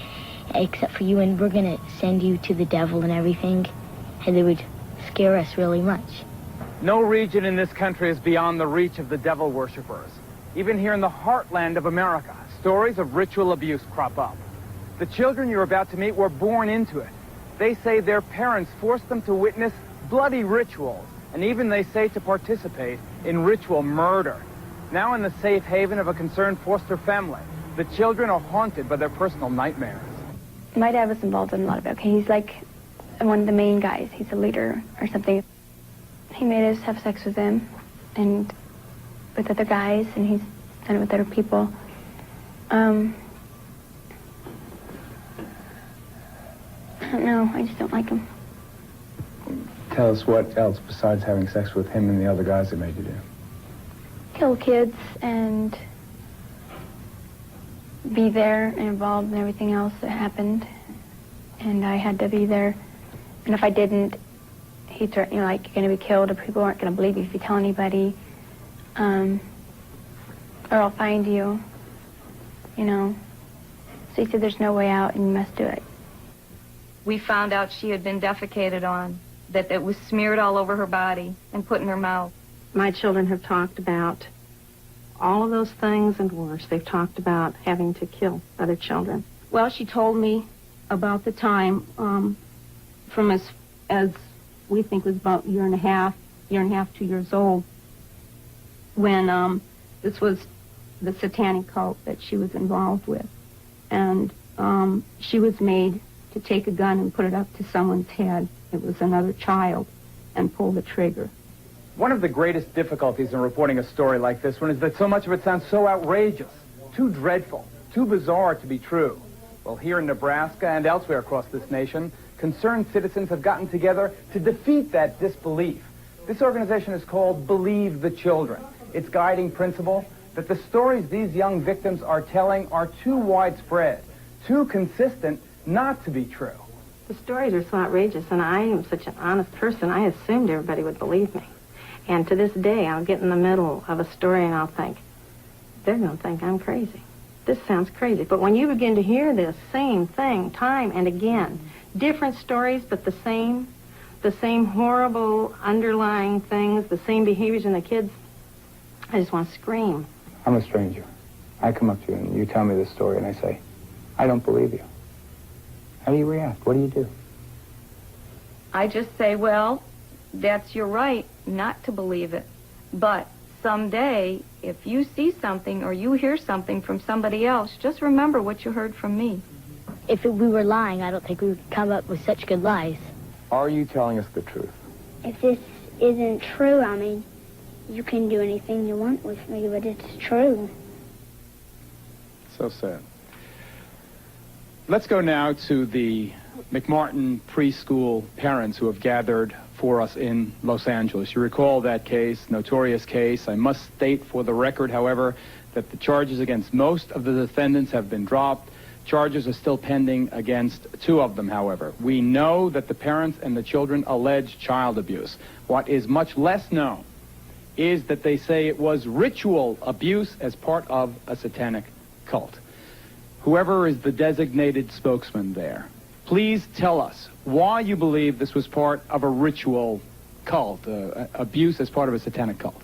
except for you, and we're going to send you to the devil and everything. And they would scare us really much. No region in this country is beyond the reach of the devil worshippers. Even here in the heartland of America, stories of ritual abuse crop up. The children you're about to meet were born into it. They say their parents forced them to witness bloody rituals, and even they say to participate in ritual murder. Now in the safe haven of a concerned foster family, the children are haunted by their personal nightmares. My dad was involved in a lot of it. Okay, he's like one of the main guys. He's a leader or something. He made us have sex with him and with other guys, and he's done it with other people. I don't know. I just don't like him. Tell us what else besides having sex with him and the other guys that made you do. kill kids and be there and involved in everything else that happened. And I had to be there. And if I didn't, he threatened, you know, like, you're going to be killed, or people aren't going to believe you if you tell anybody. Or I'll find you, you know. So he said there's no way out and you must do it. We found out she had been defecated on, that it was smeared all over her body and put in her mouth. My children have talked about all of those things and worse. They've talked about having to kill other children. Well, she told me about the time from as we think was about a year and a half, 2 years old, when this was the Satanic cult that she was involved with. And she was made to take a gun and put it up to someone's head. It was another child, and pull the trigger. One of the greatest difficulties in reporting a story like this one is that so much of it sounds so outrageous, too dreadful, too bizarre to be true. Well, here in Nebraska and elsewhere across this nation, concerned citizens have gotten together to defeat that disbelief. This organization is called Believe the Children. Its guiding principle, that the stories these young victims are telling are too widespread, too consistent not to be true. The stories are so outrageous, and I am such an honest person, I assumed everybody would believe me. And to this day, I'll get in the middle of a story and I'll think, they're going to think I'm crazy. This sounds crazy. But when you begin to hear this same thing time and again, different stories, but the same horrible underlying things, the same behaviors in the kids, I just want to scream. I'm a stranger. I come up to you and you tell me this story and I say, I don't believe you. How do you react? What do you do? I just say, well, that's your right not to believe it. But someday, if you see something or you hear something from somebody else, just remember what you heard from me. If we were lying, I don't think we would come up with such good lies. Are you telling us the truth? If this isn't true, I mean, you can do anything you want with me, but it's true. So sad. Let's go now to the McMartin preschool parents who have gathered for us in Los Angeles. You recall that case, notorious case. I must state for the record, however, that the charges against most of the defendants have been dropped. Charges are still pending against 2 of them, however. We know that the parents and the children allege child abuse. What is much less known is that they say it was ritual abuse as part of a satanic cult. Whoever is the designated spokesman there, please tell us why you believe this was part of a ritual cult, abuse as part of a satanic cult.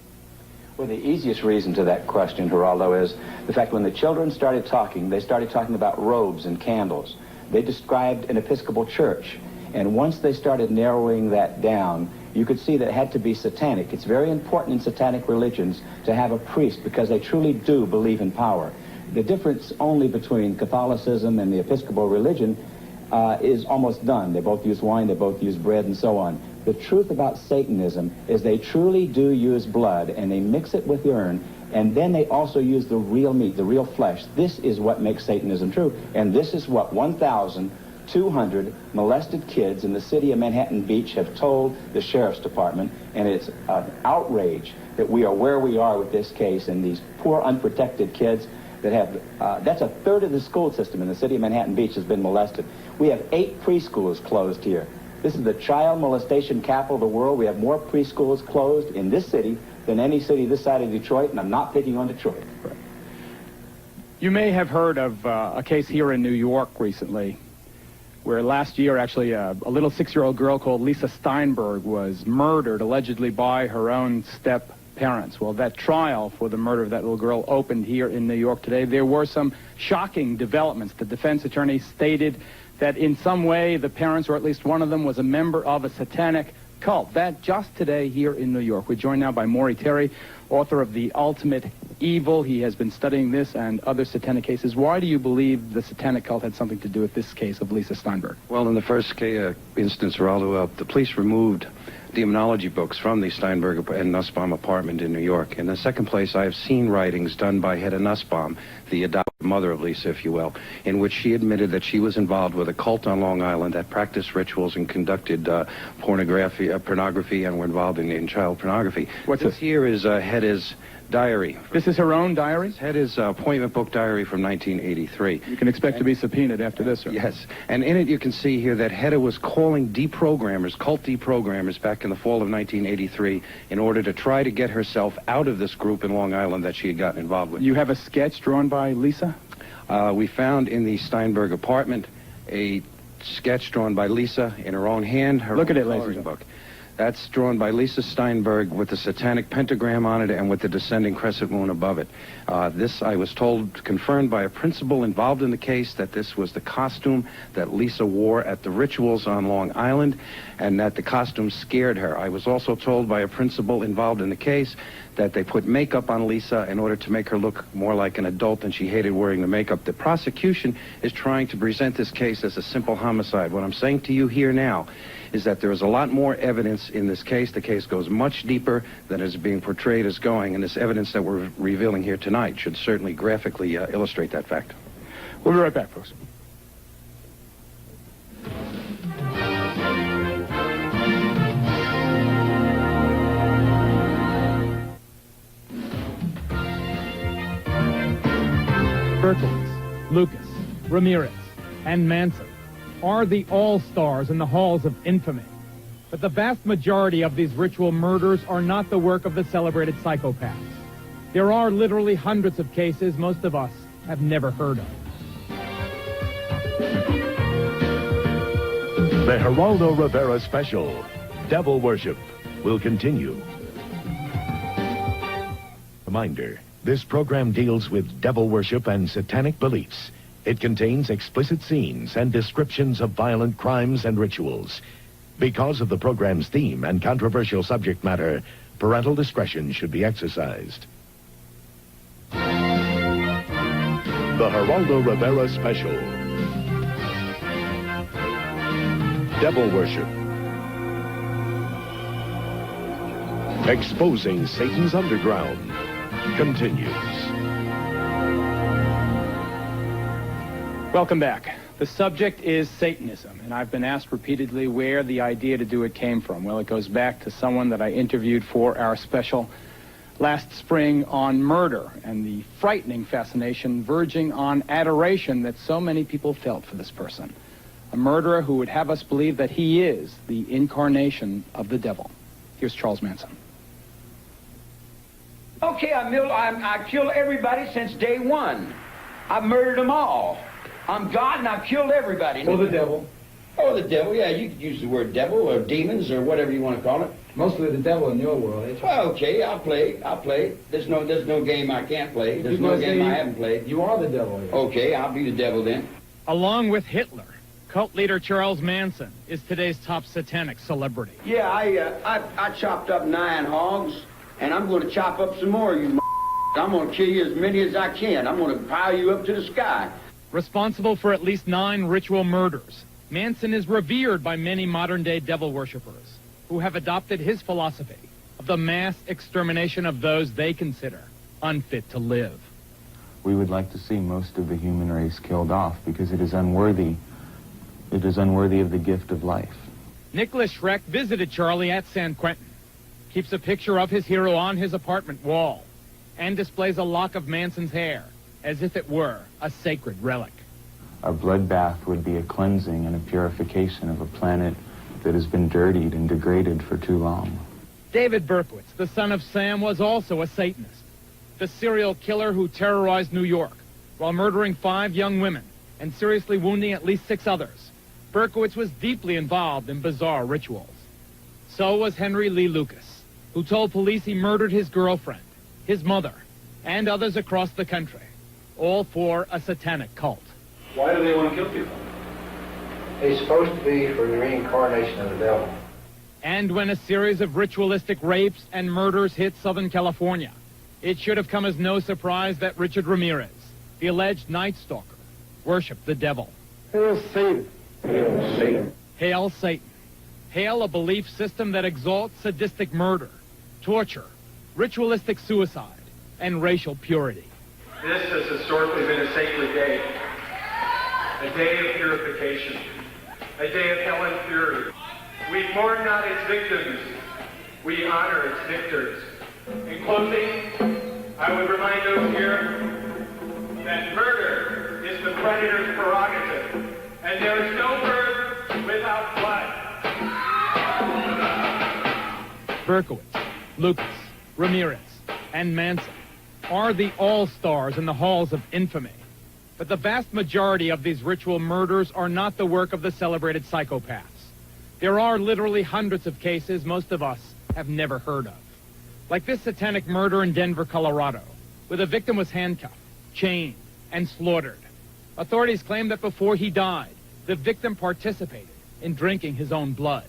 Well, the easiest reason to that question, Geraldo, is the fact when the children started talking, they started talking about robes and candles. They described an Episcopal church. And once they started narrowing that down, you could see that it had to be satanic. It's very important in satanic religions to have a priest because they truly do believe in power. The difference only between Catholicism and the Episcopal religion is almost done. They both use wine, they both use bread, and so on. The truth about Satanism is they truly do use blood, and they mix it with urine, and then they also use the real meat, the real flesh. This is what makes Satanism true, and this is what 1,200 molested kids in the city of Manhattan Beach have told the Sheriff's Department, and it's an outrage that we are where we are with this case, and these poor unprotected kids that have, that's a third of the school system in the city of Manhattan Beach has been molested. We have 8 preschools closed here. This is the child molestation capital of the world. We have more preschools closed in this city than any city this side of Detroit, and I'm not picking on Detroit. You may have heard of a case here in New York recently where last year, actually, a little 6-year-old girl called Lisa Steinberg was murdered, allegedly by her own step-parents. Well, that trial for the murder of that little girl opened here in New York today. There were some shocking developments. The defense attorney stated that in some way the parents, or at least one of them, was a member of a satanic cult. That just today here in New York. We're joined now by Maury Terry, author of The Ultimate Evil. He has been studying this and other satanic cases. Why do you believe the satanic cult had something to do with this case of Lisa Steinberg? Well, in the first instance, Geraldo, the police removed demonology books from the Steinberg and Nussbaum apartment in New York. In the second place, I have seen writings done by Hedda Nussbaum, the adopted mother of Lisa, if you will, in which she admitted that she was involved with a cult on Long Island that practiced rituals and conducted pornography and were involved in child pornography. What's this? Here is Hedda's diary. This is her own diary? This head is appointment book diary from 1983. You can expect to be subpoenaed after this, sir. Yes, and in it you can see here that Hedda was calling deprogrammers, cult deprogrammers, back in the fall of 1983 in order to try to get herself out of this group in Long Island that she had gotten involved with. You have a sketch drawn by Lisa? We found in the Steinberg apartment a sketch drawn by Lisa in her own hand. Look at it, ladies and book. That's drawn by Lisa Steinberg with the satanic pentagram on it and with the descending crescent moon above it. This, I was told, confirmed by a principal involved in the case, that this was the costume that Lisa wore at the rituals on Long Island, and that the costume scared her. I was also told by a principal involved in the case that they put makeup on Lisa in order to make her look more like an adult, and she hated wearing the makeup. The prosecution is trying to present this case as a simple homicide. What I'm saying to you here now is that there is a lot more evidence in this case. The case goes much deeper than is being portrayed as going, and this evidence that we're revealing here tonight should certainly graphically illustrate that fact. We'll be right back, folks. Berkowitz, Lucas, Ramirez, and Manson are the all-stars in the halls of infamy. But the vast majority of these ritual murders are not the work of the celebrated psychopaths. There are literally hundreds of cases most of us have never heard of. The Geraldo Rivera special, Devil Worship, will continue. Reminder, this program deals with devil worship and satanic beliefs. It contains explicit scenes and descriptions of violent crimes and rituals. Because of the program's theme and controversial subject matter, parental discretion should be exercised. The Geraldo Rivera special, Devil Worship. Exposing Satan's underground continues. Welcome back. The subject is Satanism, and I've been asked repeatedly where the idea to do it came from. Well, it goes back to someone that I interviewed for our special last spring on murder and the frightening fascination verging on adoration that so many people felt for this person. A murderer who would have us believe that he is the incarnation of the devil. Here's Charles Manson. Okay, I killed everybody since day one. I've murdered them all. I'm God and I've killed everybody. Or the devil. Oh, the devil, yeah, you could use the word devil or demons or whatever you want to call it. Mostly the devil in your world, eh? Well, okay, I'll play. There's no game I can't play. There's no game I haven't played. You are the devil. Yeah. Okay, I'll be the devil then. Along with Hitler, cult leader Charles Manson is today's top satanic celebrity. Yeah, I chopped up 9 hogs, and I'm going to chop up some more, you I'm going to kill you as many as I can. I'm going to pile you up to the sky. Responsible for at least 9 ritual murders, Manson is revered by many modern-day devil worshippers who have adopted his philosophy of the mass extermination of those they consider unfit to live. We would like to see most of the human race killed off because it is unworthy. It is unworthy of the gift of life. Nicholas Schreck visited Charlie at San Quentin, keeps a picture of his hero on his apartment wall, and displays a lock of Manson's hair as if it were a sacred relic. A bloodbath would be a cleansing and a purification of a planet that has been dirtied and degraded for too long. David Berkowitz, the son of Sam, was also a Satanist, the serial killer who terrorized New York while murdering 5 young women and seriously wounding at least 6 others. Berkowitz was deeply involved in bizarre rituals. So was Henry Lee Lucas, who told police he murdered his girlfriend, his mother, and others across the country, all for a satanic cult. Why do they want to kill people? He's supposed to be for the reincarnation of the devil. And when a series of ritualistic rapes and murders hit Southern California, it should have come as no surprise that Richard Ramirez, the alleged Night Stalker, worshipped the devil. Hail Satan. Hail Satan. Hail Satan. Hail a belief system that exalts sadistic murder, torture, ritualistic suicide, and racial purity. This has historically been a sacred day, a day of purification, a day of hell and fury. We mourn not its victims, we honor its victors. In closing, I would remind those here that murder is the predator's prerogative, and there is no murder without blood. Berkowitz, Lucas, Ramirez, and Manson are the all-stars in the halls of infamy. But the vast majority of these ritual murders are not the work of the celebrated psychopaths. There are literally hundreds of cases most of us have never heard of. Like this satanic murder in Denver, Colorado, where the victim was handcuffed, chained, and slaughtered. Authorities claim that before he died, the victim participated in drinking his own blood.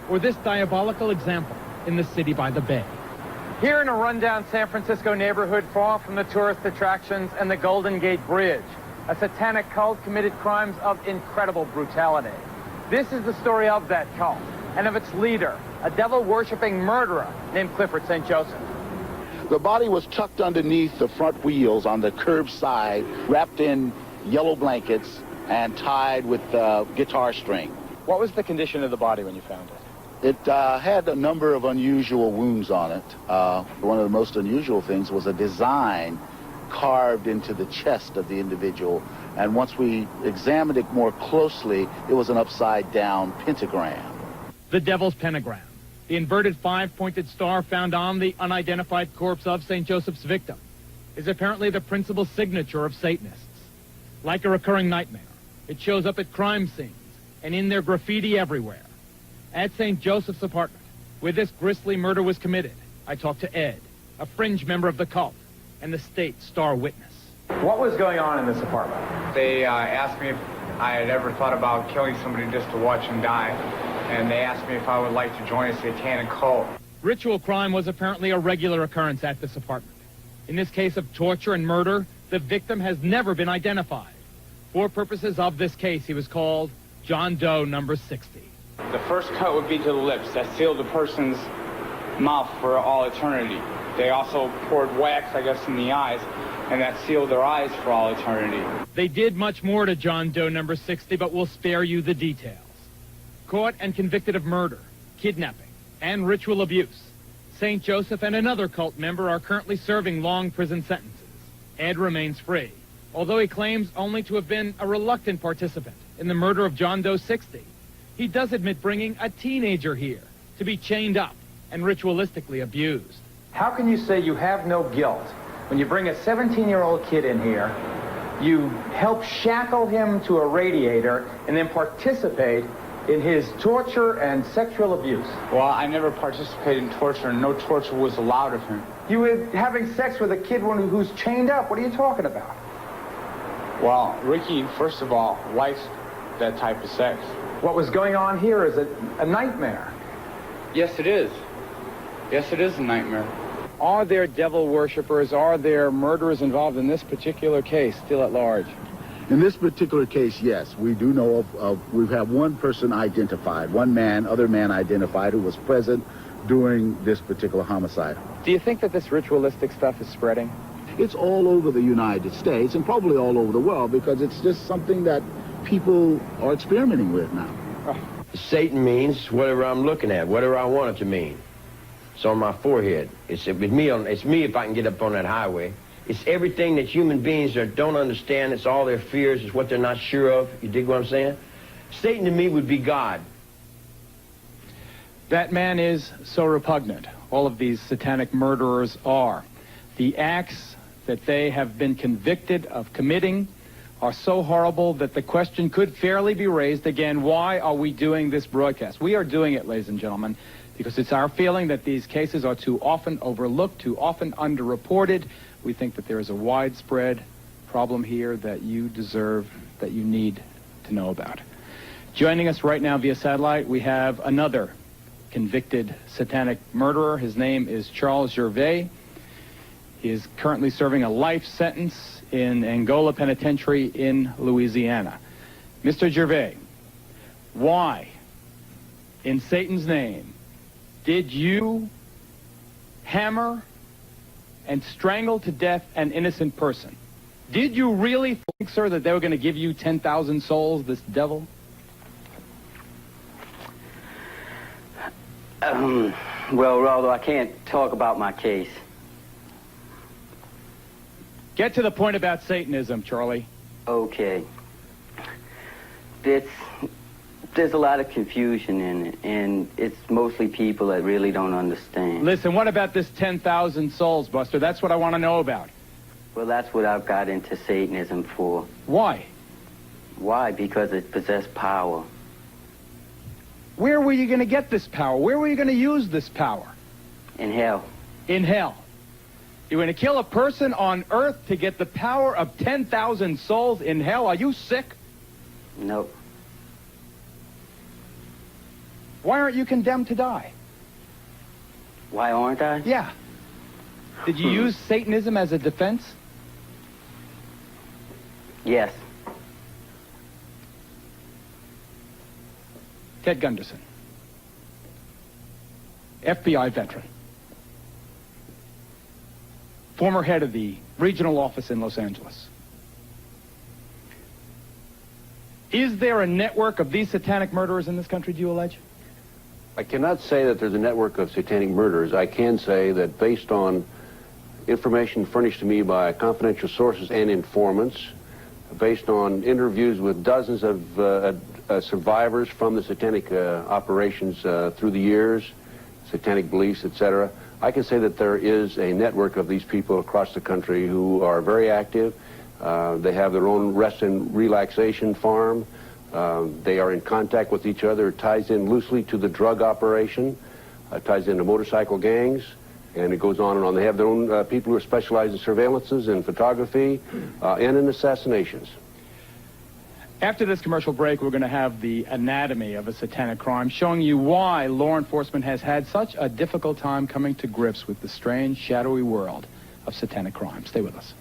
Or this diabolical example in the city by the bay. Here in a rundown San Francisco neighborhood far from the tourist attractions and the Golden Gate Bridge, a satanic cult committed crimes of incredible brutality. This is the story of that cult and of its leader, a devil-worshipping murderer named Clifford St. Joseph. The body was tucked underneath the front wheels on the curbside, wrapped in yellow blankets and tied with guitar string. What was the condition of the body when you found it? It had a number of unusual wounds on it. One of the most unusual things was a design carved into the chest of the individual. And once we examined it more closely, it was an upside-down pentagram. The Devil's Pentagram, the inverted five-pointed star found on the unidentified corpse of St. Joseph's victim, is apparently the principal signature of Satanists. Like a recurring nightmare, it shows up at crime scenes and in their graffiti everywhere. At St. Joseph's apartment, where this grisly murder was committed, I talked to Ed, a fringe member of the cult, and the state star witness. What was going on in this apartment? They asked me if I had ever thought about killing somebody just to watch them die, and they asked me if I would like to join a satanic cult. Ritual crime was apparently a regular occurrence at this apartment. In this case of torture and murder, the victim has never been identified. For purposes of this case, he was called John Doe number 60. The first cut would be to the lips. That sealed the person's mouth for all eternity. They also poured wax, I guess, in the eyes, and that sealed their eyes for all eternity. They did much more to John Doe number 60, but we'll spare you the details. Caught and convicted of murder, kidnapping, and ritual abuse, St. Joseph and another cult member are currently serving long prison sentences. Ed remains free, although he claims only to have been a reluctant participant in the murder of John Doe 60. He does admit bringing a teenager here to be chained up and ritualistically abused. How can you say you have no guilt when you bring a 17-year-old kid in here, you help shackle him to a radiator, and then participate in his torture and sexual abuse? Well, I never participated in torture, and no torture was allowed of him. You were having sex with a kid who's chained up. What are you talking about? Well, Ricky, first of all, likes that type of sex. What was going on here is a nightmare. Yes, it is. Yes, it is a nightmare. Are there devil worshippers, are there murderers involved in this particular case still at large? In this particular case, yes. We do know we have one person identified, other man identified who was present during this particular homicide. Do you think that this ritualistic stuff is spreading? It's all over the United States and probably all over the world because it's just something that people are experimenting with now. Satan means whatever I'm looking at, whatever I want it to mean. It's on my forehead. It's me if I can get up on that highway. It's everything that human beings don't understand. It's all their fears. It's what they're not sure of. You dig what I'm saying? Satan to me would be God. That man is so repugnant. All of these satanic murderers are. The acts that they have been convicted of committing are so horrible that the question could fairly be raised again, why are we doing this broadcast? We are doing it, ladies and gentlemen, because it's our feeling that these cases are too often overlooked, too often underreported. We think that there is a widespread problem here that you deserve, that you need to know about. Joining us right now via satellite, we have another convicted satanic murderer. His name is Charles Gervais. He is currently serving a life sentence in Angola Penitentiary in Louisiana. Mr. Gervais, why, in Satan's name, did you hammer and strangle to death an innocent person? Did you really think, sir, that they were going to give you 10,000 souls, this devil? Well, Raldo, I can't talk about my case. Get to the point about Satanism, Charlie. Okay. There's a lot of confusion in it, and it's mostly people that really don't understand. Listen, what about this 10,000 souls, Buster? That's what I want to know about. Well, that's what I've got into Satanism for. Why? Why? Because it possesses power. Where were you going to get this power? Where were you going to use this power? In hell. In hell. You're going to kill a person on Earth to get the power of 10,000 souls in hell? Are you sick? Nope. Why aren't you condemned to die? Why aren't I? Yeah. Did you use Satanism as a defense? Yes. Ted Gunderson, FBI veteran, former head of the regional office in Los Angeles. Is there a network of these satanic murderers in this country, do you allege? I cannot say that there's a network of satanic murderers. I can say that based on information furnished to me by confidential sources and informants, based on interviews with dozens of survivors from the satanic operations through the years, satanic beliefs, etc., I can say that there is a network of these people across the country who are very active. They have their own rest and relaxation farm. They are in contact with each other. It ties in loosely to the drug operation, ties into motorcycle gangs, and it goes on and on. They have their own people who are specialized in surveillances and photography and in assassinations. After this commercial break, we're going to have the anatomy of a satanic crime, showing you why law enforcement has had such a difficult time coming to grips with the strange, shadowy world of satanic crime. Stay with us.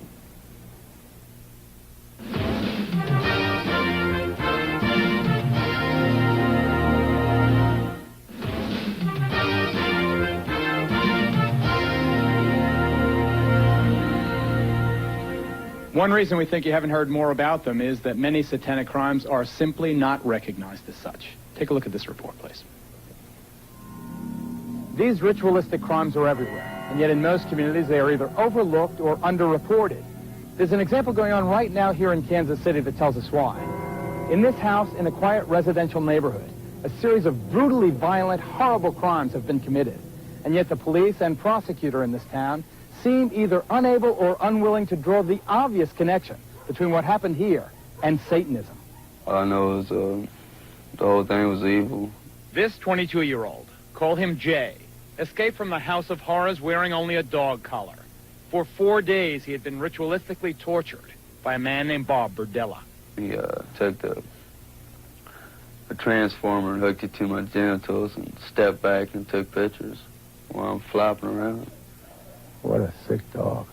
One reason we think you haven't heard more about them is that many satanic crimes are simply not recognized as such. Take a look at this report, please. These ritualistic crimes are everywhere, and yet in most communities they are either overlooked or underreported. There's an example going on right now here in Kansas City that tells us why. In this house, in a quiet residential neighborhood, a series of brutally violent, horrible crimes have been committed, and yet the police and prosecutor in this town seem either unable or unwilling to draw the obvious connection between what happened here and Satanism. All I know is the whole thing was evil. This 22-year-old, call him Jay, escaped from the House of Horrors wearing only a dog collar. For 4 days, he had been ritualistically tortured by a man named Bob Burdella. He took a transformer and hooked it to my genitals and stepped back and took pictures while I'm flopping around. What a sick dog.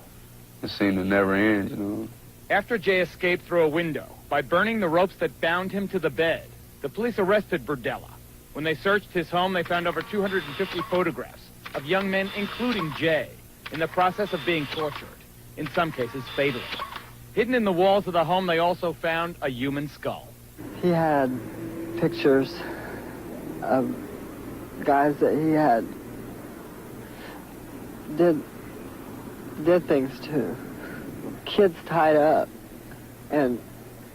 It seemed to never end, you know. After Jay escaped through a window by burning the ropes that bound him to the bed, the police arrested Burdella. When they searched his home, they found over 250 photographs of young men, including Jay, in the process of being tortured, in some cases fatally. Hidden in the walls of the home, they also found a human skull. He had pictures of guys that he had did things to. Kids tied up and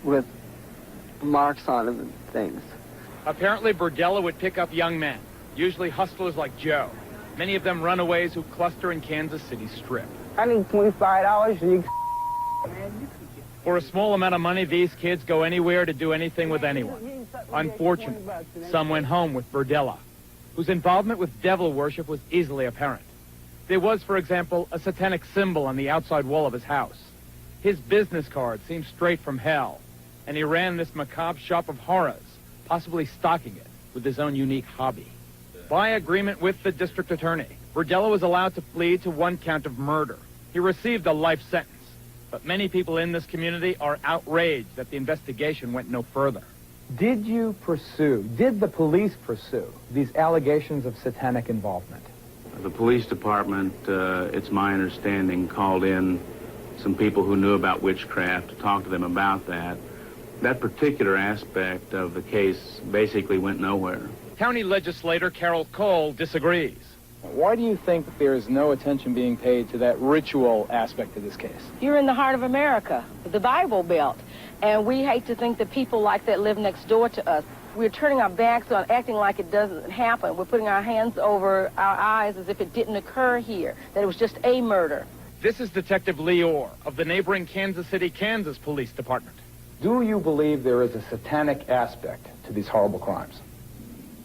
with marks on them and things. Apparently, Burdella would pick up young men, usually hustlers like Joe. Many of them runaways who cluster in Kansas City Strip. I need $25 and you For a small amount of money, these kids go anywhere to do anything with anyone. Unfortunately, some went home with Burdella, whose involvement with devil worship was easily apparent. There was, for example, a satanic symbol on the outside wall of his house. His business card seemed straight from hell, and he ran this macabre shop of horrors, possibly stocking it with his own unique hobby. By agreement with the district attorney, Burdella was allowed to plead to 1 count of murder. He received a life sentence, but many people in this community are outraged that the investigation went no further. Did the police pursue these allegations of satanic involvement? The police department, it's my understanding, called in some people who knew about witchcraft to talk to them about that. That particular aspect of the case basically went nowhere. County legislator Carol Cole disagrees. Why do you think that there is no attention being paid to that ritual aspect of this case? You're in the heart of America, the Bible Belt, and we hate to think that people like that live next door to us. We're turning our backs on, acting like it doesn't happen. We're putting our hands over our eyes as if it didn't occur here, that it was just a murder. This is Detective Lee Orr of the neighboring Kansas City, Kansas Police Department. Do you believe there is a satanic aspect to these horrible crimes?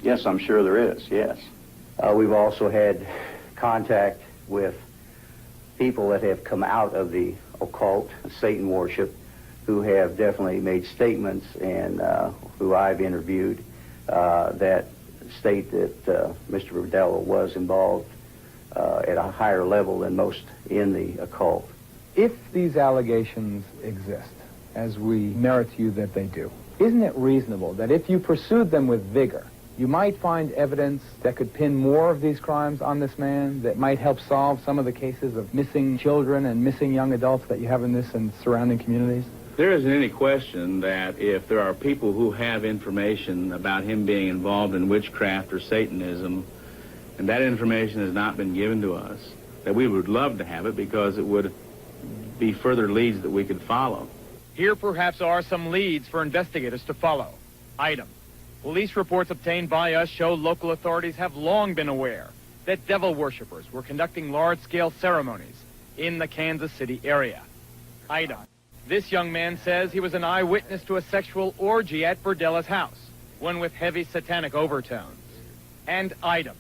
Yes, I'm sure there is, yes. We've also had contact with people that have come out of the occult, Satan worship, who have definitely made statements, and who I've interviewed, that state that Mr. Burdella was involved at a higher level than most in the occult. If these allegations exist, as we merit to you that they do, isn't it reasonable that if you pursued them with vigor, you might find evidence that could pin more of these crimes on this man, that might help solve some of the cases of missing children and missing young adults that you have in this and surrounding communities? There isn't any question that if there are people who have information about him being involved in witchcraft or Satanism, and that information has not been given to us, that we would love to have it because it would be further leads that we could follow. Here perhaps are some leads for investigators to follow. Item. Police reports obtained by us show local authorities have long been aware that devil worshippers were conducting large-scale ceremonies in the Kansas City area. Item. This young man says he was an eyewitness to a sexual orgy at Burdella's house, one with heavy satanic overtones. And item.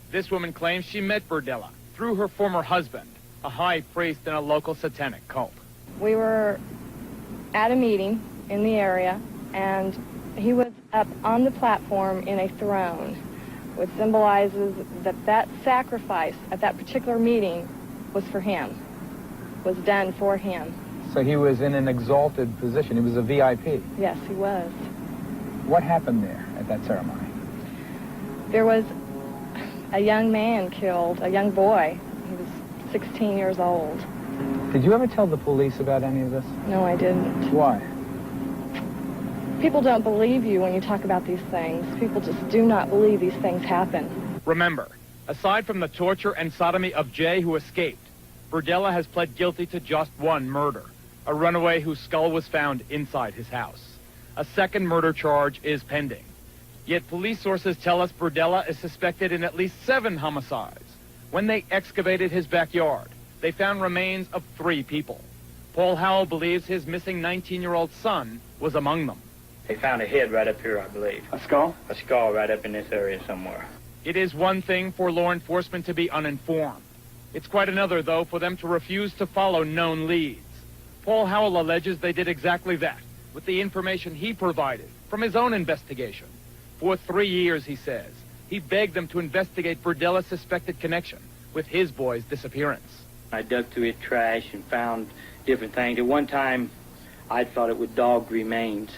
This woman claims she met Burdella through her former husband, a high priest in a local satanic cult. We were at a meeting in the area, and he was up on the platform in a throne, which symbolizes that that sacrifice at that particular meeting was for him, was done for him. So he was in an exalted position. He was a VIP. Yes, he was. What happened there at that ceremony? There was a young man killed, a young boy. He was 16 years old. Did you ever tell the police about any of this? No, I didn't. Why? People don't believe you when you talk about these things. People just do not believe these things happen. Remember, aside from the torture and sodomy of Jay, who escaped, Burdella has pled guilty to just one murder, a runaway whose skull was found inside his house. A second murder charge is pending. Yet police sources tell us Burdella is suspected in at least 7 homicides. When they excavated his backyard, they found remains of 3 people. Paul Howell believes his missing 19-year-old son was among them. They found a head right up here, I believe. A skull? A skull right up in this area somewhere. It is one thing for law enforcement to be uninformed. It's quite another, though, for them to refuse to follow known leads. Paul Howell alleges they did exactly that, with the information he provided from his own investigation. For 3 years, he says, he begged them to investigate Burdella's suspected connection with his boy's disappearance. I dug through his trash and found different things. At one time, I thought it was dog remains.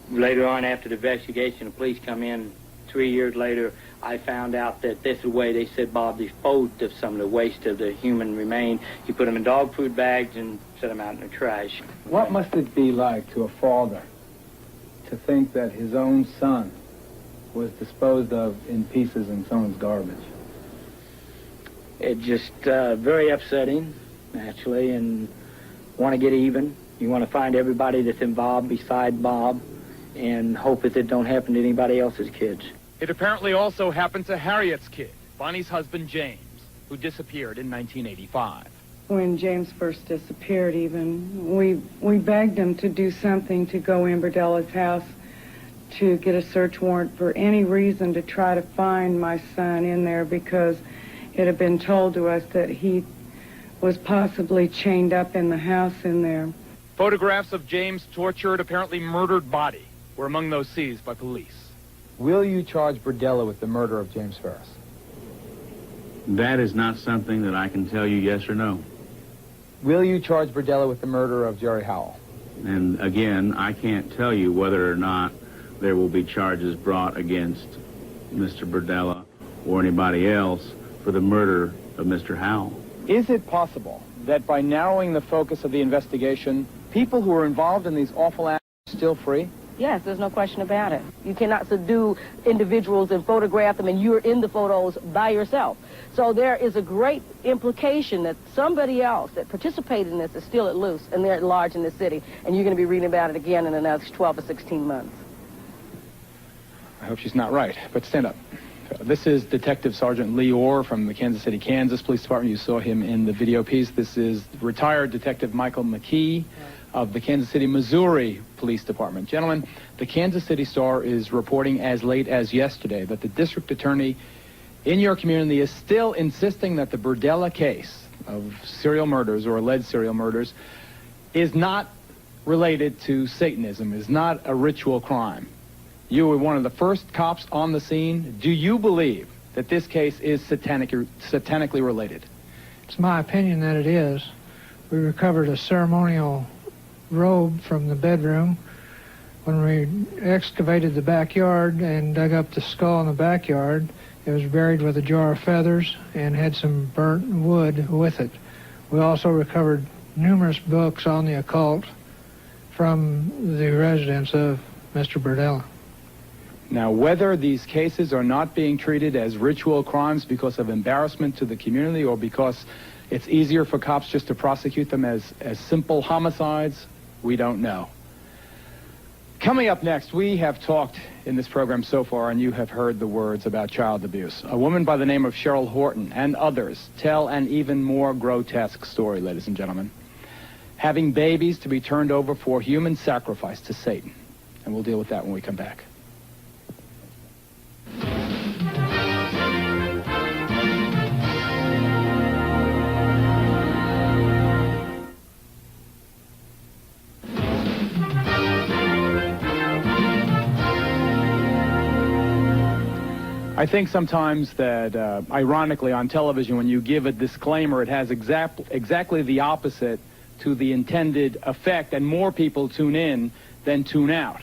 Later on, after the investigation, the police come in 3 years later, I found out that this is the way they said Bob disposed of some of the waste of the human remains. He put them in dog food bags and set them out in the trash. What must it be like to a father to think that his own son was disposed of in pieces in someone's garbage? It's just very upsetting, actually, and want to get even. You want to find everybody that's involved beside Bob and hope that it don't happen to anybody else's kids. It apparently also happened to Harriet's kid, Bonnie's husband, James, who disappeared in 1985. When James first disappeared even, we begged him to do something to go in Burdella's house to get a search warrant for any reason to try to find my son in there, because it had been told to us that he was possibly chained up in the house in there. Photographs of James' tortured, apparently murdered body were among those seized by police. Will you charge Burdella with the murder of James Ferris? That is not something that I can tell you yes or no. Will you charge Burdella with the murder of Jerry Howell? And again, I can't tell you whether or not there will be charges brought against Mr. Burdella or anybody else for the murder of Mr. Howell. Is it possible that by narrowing the focus of the investigation, people who are involved in these awful acts are still free? Yes, there's no question about it. You cannot subdue individuals and photograph them, and you're in the photos by yourself. So there is a great implication that somebody else that participated in this is still at loose, and they're at large in this city, and you're going to be reading about it again in another 12 or 16 months. I hope she's not right, but stand up. This is Detective Sergeant Lee Orr from the Kansas City, Kansas Police Department. You saw him in the video piece. This is retired Detective Michael McKee of the Kansas City, Missouri Police Department. Gentlemen, the Kansas City Star is reporting as late as yesterday that the district attorney in your community is still insisting that the Burdella case of serial murders or alleged serial murders is not related to Satanism, is not a ritual crime. You were one of the first cops on the scene. Do you believe that this case is satanically related? It's my opinion that it is. We recovered a ceremonial robe from the bedroom. When we excavated the backyard and dug up the skull in the backyard, it was buried with a jar of feathers and had some burnt wood with it. We also recovered numerous books on the occult from the residence of Mr. Burdella. Now, whether these cases are not being treated as ritual crimes because of embarrassment to the community or because it's easier for cops just to prosecute them as simple homicides, we don't know. Coming up next, we have talked in this program so far, and you have heard the words about child abuse. A woman by the name of Cheryl Horton and others tell an even more grotesque story, ladies and gentlemen. Having babies to be turned over for human sacrifice to Satan. And we'll deal with that when we come back. I think sometimes that, ironically, on television, when you give a disclaimer, it has exactly the opposite to the intended effect, and more people tune in than tune out.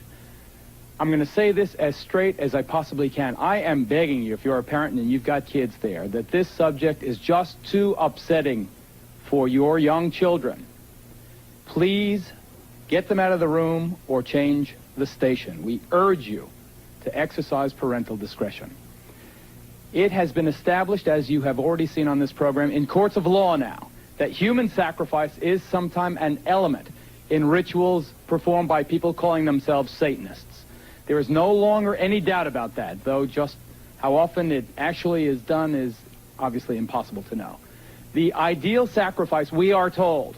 I'm going to say this as straight as I possibly can. I am begging you, if you're a parent and you've got kids there, that this subject is just too upsetting for your young children. Please get them out of the room or change the station. We urge you to exercise parental discretion. It has been established, as you have already seen on this program, in courts of law now, that human sacrifice is sometimes an element in rituals performed by people calling themselves Satanists. There is no longer any doubt about that, though just how often it actually is done is obviously impossible to know. The ideal sacrifice, we are told,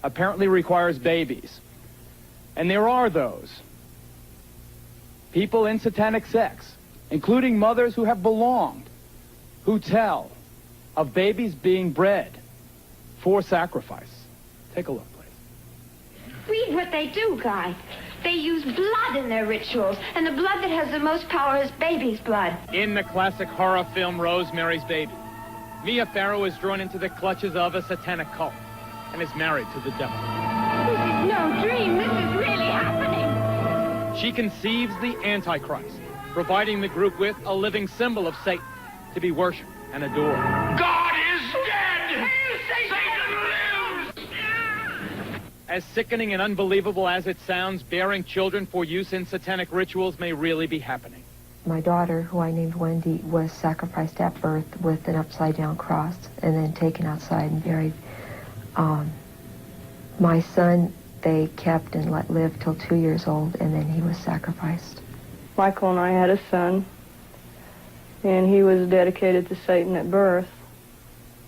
apparently requires babies. And there are those people in satanic sex, including mothers who have belonged, who tell of babies being bred for sacrifice. Take a look, please. Read what they do, Guy. They use blood in their rituals, and the blood that has the most power is baby's blood. In the classic horror film Rosemary's Baby, Mia Farrow is drawn into the clutches of a satanic cult and is married to the devil. This is no dream. This is really happening. She conceives the Antichrist, providing the group with a living symbol of Satan to be worshipped and adored. God is dead! Satan lives! As sickening and unbelievable as it sounds, bearing children for use in satanic rituals may really be happening. My daughter, who I named Wendy, was sacrificed at birth with an upside-down cross and then taken outside and buried. My son, they kept and let live till 2 years old, and then he was sacrificed. Michael and I had a son, and he was dedicated to Satan at birth,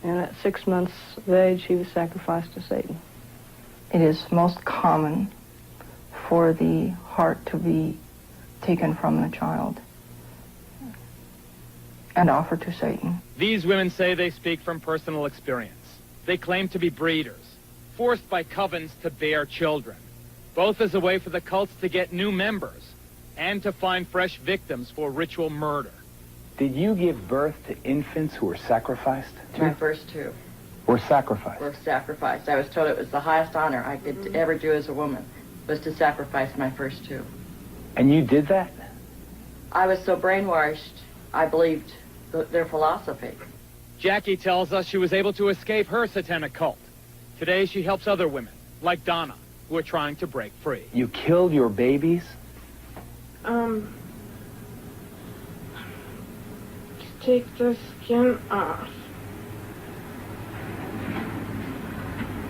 and at 6 months of age, he was sacrificed to Satan. It is most common for the heart to be taken from the child and offered to Satan. These women say they speak from personal experience. They claim to be breeders, forced by covens to bear children, both as a way for the cults to get new members and to find fresh victims for ritual murder. Did you give birth to infants who were sacrificed? My first two Were sacrificed? were sacrificed. I was told it was the highest honor I could ever do as a woman, was to sacrifice my first two. And you did that? I was so brainwashed, I believed their philosophy. Jackie tells us she was able to escape her satanic cult. Today she helps other women, like Donna, who are trying to break free. You killed your babies? take the skin off.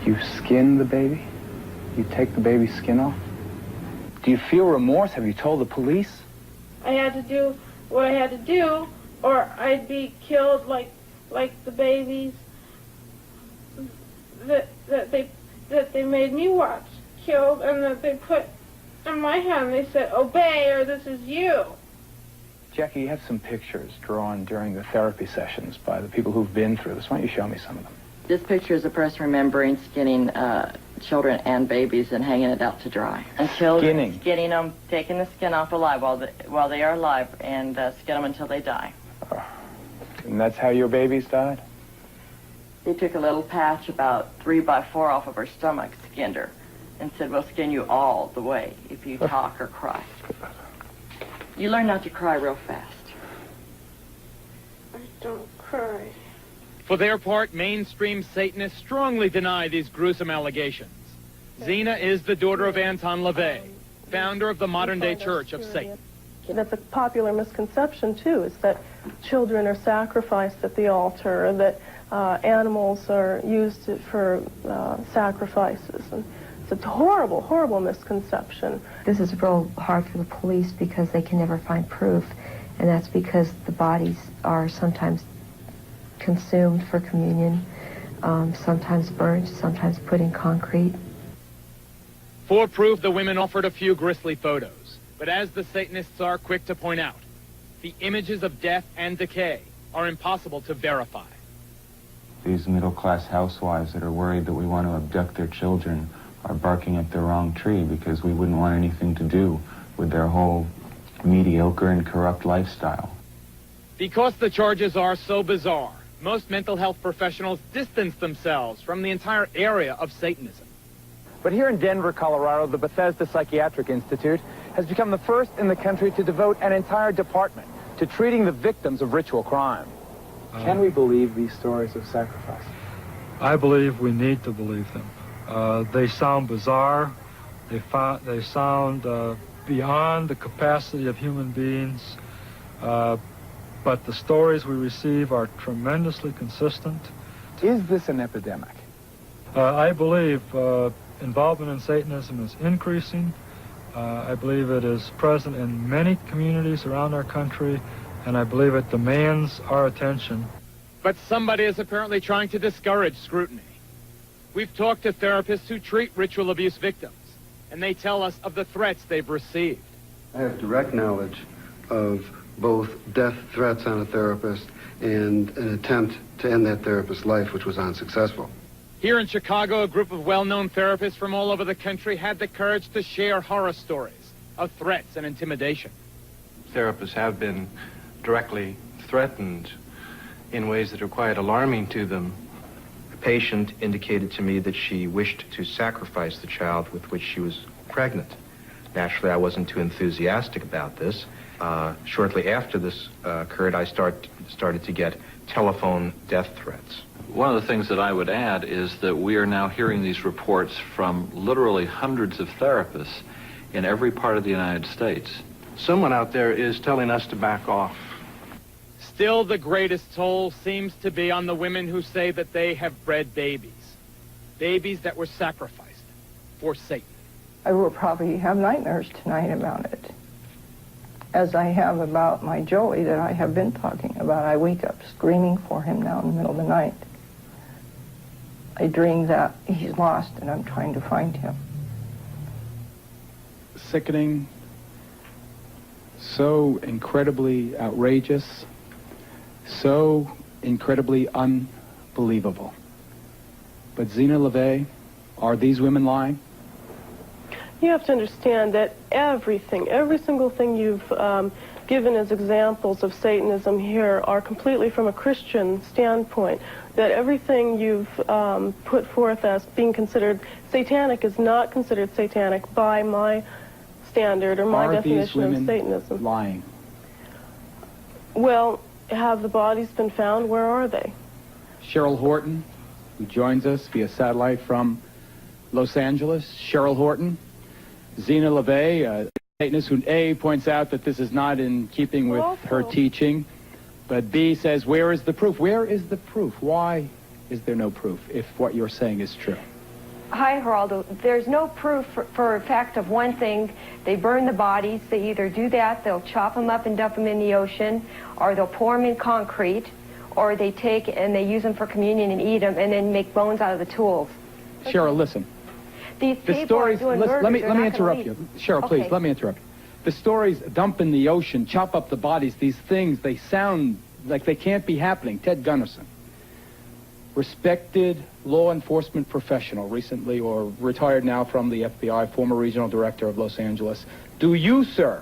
You skin the baby? You take the baby's skin off? Do you feel remorse? Have you told the police? I had to do what I had to do, or I'd be killed like the babies that they made me watch killed, and that they put in my hand. They said, "Obey, or this is you." Jackie, you have some pictures drawn during the therapy sessions by the people who've been through this. Why don't you show me some of them? This picture is a person remembering skinning children and babies and hanging it out to dry. Until skinning them, taking the skin off alive while they are alive, and skin them until they die. And that's how your babies died? They took a little patch about 3 by 4 off of her stomach, skinned her, and said, "We'll skin you all the way if you talk or cry." You learn not to cry real fast. I don't cry. For their part, mainstream Satanists strongly deny these gruesome allegations. Zena is the daughter of Anton LaVey, founder of the modern-day Church of Satan. That's a popular misconception, too, is that children are sacrificed at the altar, or that animals are used for sacrifices. And it's a horrible, horrible misconception. This is real hard for the police because they can never find proof, and that's because the bodies are sometimes consumed for communion, sometimes burnt, sometimes put in concrete. For proof, the women offered a few grisly photos. But as the Satanists are quick to point out, the images of death and decay are impossible to verify. These middle-class housewives that are worried that we want to abduct their children are barking up the wrong tree because we wouldn't want anything to do with their whole mediocre and corrupt lifestyle. Because the charges are so bizarre, most mental health professionals distance themselves from the entire area of Satanism. But here in Denver, Colorado, the Bethesda Psychiatric Institute has become the first in the country to devote an entire department to treating the victims of ritual crime. Can we believe these stories of sacrifice? I believe we need to believe them. They sound bizarre. They sound beyond the capacity of human beings. But the stories we receive are tremendously consistent. Is this an epidemic? I believe involvement in Satanism is increasing. I believe it is present in many communities around our country, and I believe it demands our attention. But somebody is apparently trying to discourage scrutiny. We've talked to therapists who treat ritual abuse victims, and they tell us of the threats they've received. I have direct knowledge of both death threats on a therapist and an attempt to end that therapist's life, which was unsuccessful. Here in Chicago, a group of well-known therapists from all over the country had the courage to share horror stories of threats and intimidation. Therapists have been directly threatened in ways that are quite alarming to them. A patient indicated to me that she wished to sacrifice the child with which she was pregnant. Naturally, I wasn't too enthusiastic about this. Shortly after this occurred, I started to get telephone death threats. One of the things that I would add is that we are now hearing these reports from literally hundreds of therapists in every part of the United States. Someone out there is telling us to back off. Still, the greatest toll seems to be on the women who say that they have bred babies. Babies that were sacrificed for Satan. I will probably have nightmares tonight about it, as I have about my Joey that I have been talking about. I wake up screaming for him now in the middle of the night. I dream that he's lost and I'm trying to find him. Sickening, so incredibly outrageous, so incredibly unbelievable. But Zena LaVey, are these women lying? You have to understand that everything, every single thing you've given as examples of Satanism here are completely from a Christian standpoint. That everything you've put forth as being considered satanic is not considered satanic by my standard or my definition of Satanism. Lying? Well, have the bodies been found? Where are they? Cheryl Horton, who joins us via satellite from Los Angeles. Cheryl Horton, Zena LaVey, Satanist who A, points out that this is not in keeping with her teaching, but B says, where is the proof? Where is the proof? Why is there no proof if what you're saying is true? Hi, Geraldo. There's no proof for a fact of one thing. They burn the bodies. They either do that, they'll chop them up and dump them in the ocean, or they'll pour them in concrete, or they take and they use them for communion and eat them and then make bones out of the tools. Cheryl, listen. These The people stories, are doing let me murders. interrupt you. Cheryl, please, let me interrupt you. The stories dump in the ocean, chop up the bodies, these things, they sound like they can't be happening. Ted Gunderson, respected law enforcement professional, recently or retired now from the FBI, former regional director of Los Angeles. Do you, sir,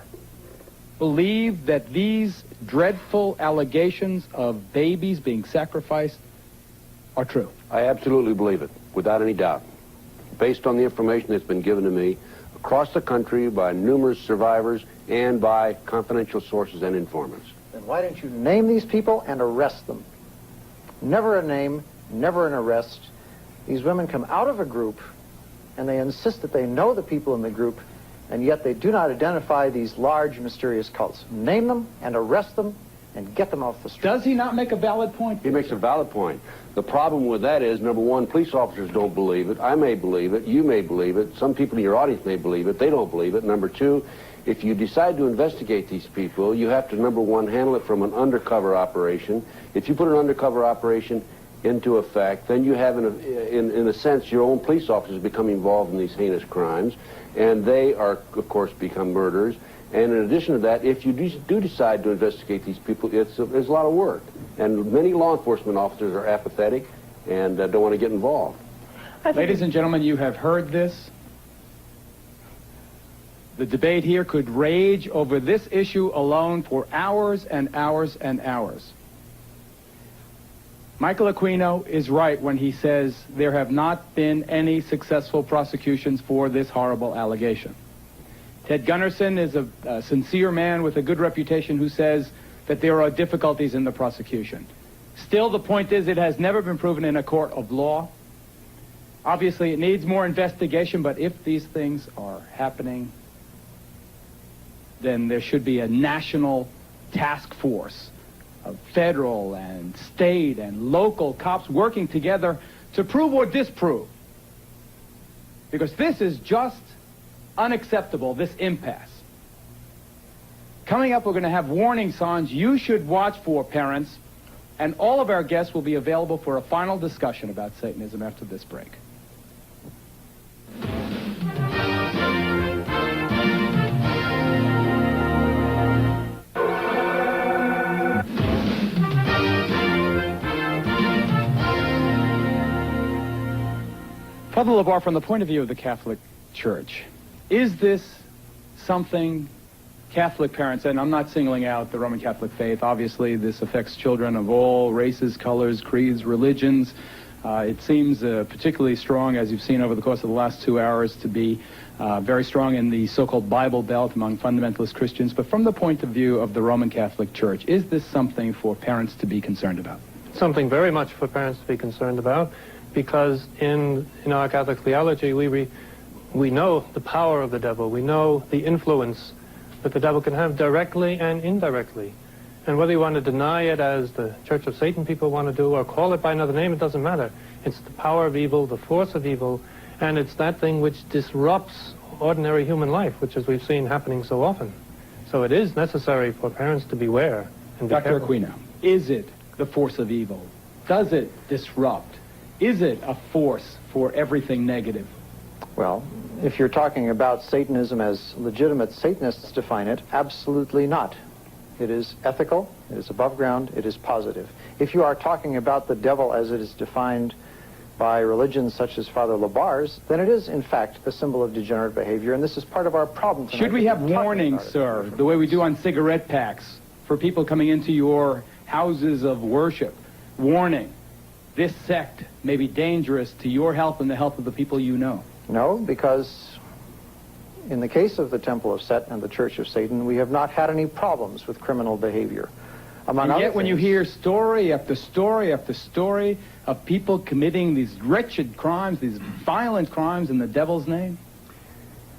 believe that these dreadful allegations of babies being sacrificed are true? I absolutely believe it, without any doubt. Based on the information that's been given to me across the country by numerous survivors and by confidential sources and informants. Then why don't you name these people and arrest them? Never a name, never an arrest. These women come out of a group and they insist that they know the people in the group, and yet they do not identify these large mysterious cults. Name them and arrest them and get them off the street. Does he not make a valid point? He makes a valid point. The problem with that is, number one, police officers don't believe it. I may believe it. You may believe it. Some people in your audience may believe it. They don't believe it. Number two, if you decide to investigate these people, you have to, number one, handle it from an undercover operation. If you put an undercover operation into effect, then you have, in a sense, your own police officers become involved in these heinous crimes, and they are, of course, become murderers. And in addition to that, if you do decide to investigate these people, there's a lot of work. And many law enforcement officers are apathetic and don't want to get involved. Ladies and gentlemen, you have heard this. The debate here could rage over this issue alone for hours and hours and hours. Michael Aquino is right when he says there have not been any successful prosecutions for this horrible allegation. Ted Gunderson is a sincere man with a good reputation who says that there are difficulties in the prosecution. Still, the point is it has never been proven in a court of law. Obviously, it needs more investigation, but if these things are happening, then there should be a national task force of federal and state and local cops working together to prove or disprove. Because this is just unacceptable, this impasse. Coming up, we're going to have warning signs you should watch for, parents, and all of our guests will be available for a final discussion about Satanism after this break. Father LeBar, from the point of view of the Catholic Church, is this something Catholic parents, and I'm not singling out the Roman Catholic faith, obviously this affects children of all races, colors, creeds, religions. It seems particularly strong, as you've seen over the course of the last 2 hours, to be very strong in the so-called Bible Belt among fundamentalist Christians. But from the point of view of the Roman Catholic Church, is this something for parents to be concerned about? Something very much for parents to be concerned about, because in our Catholic theology, we know the power of the devil. We know the influence that the devil can have directly and indirectly. And whether you want to deny it, as the Church of Satan people want to do, or call it by another name, it doesn't matter. It's the power of evil, the force of evil, and it's that thing which disrupts ordinary human life, which, as we've seen, happening so often. So it is necessary for parents to beware and be Dr. careful. Aquino, is it the force of evil? Does it disrupt? Is it a force for everything negative? Well, if you're talking about Satanism as legitimate Satanists define it, absolutely not. It is ethical, it is above ground, it is positive. If you are talking about the devil as it is defined by religions such as Father LeBar's, then it is, in fact, a symbol of degenerate behavior, and this is part of our problem tonight. Should we have warnings, sir, the way we do on cigarette packs, for people coming into your houses of worship? Warning, this sect may be dangerous to your health and the health of the people you know. No, because in the case of the Temple of Set and the Church of Satan, we have not had any problems with criminal behavior. Among and other yet when you things, hear story after story after story of people committing these wretched crimes, these violent crimes in the devil's name?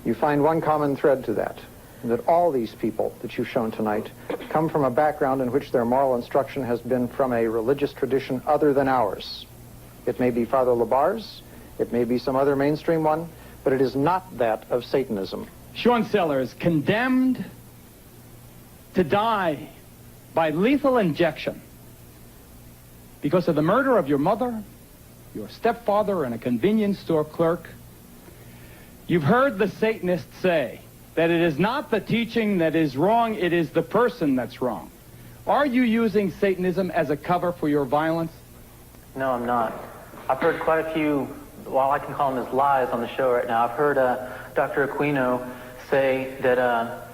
you find one common thread to that. that all these people that you've shown tonight come from a background in which their moral instruction has been from a religious tradition other than ours. It may be Father Labar's, it may be some other mainstream one, but it is not that of Satanism. Sean Sellers, condemned to die by lethal injection because of the murder of your mother, your stepfather, and a convenience store clerk. You've heard the Satanists say that it is not the teaching that is wrong, it is the person that's wrong. Are you using Satanism as a cover for your violence? No, I'm not. I've heard quite a few, well, I can call them as lies on the show right now. I've heard Dr. Aquino say that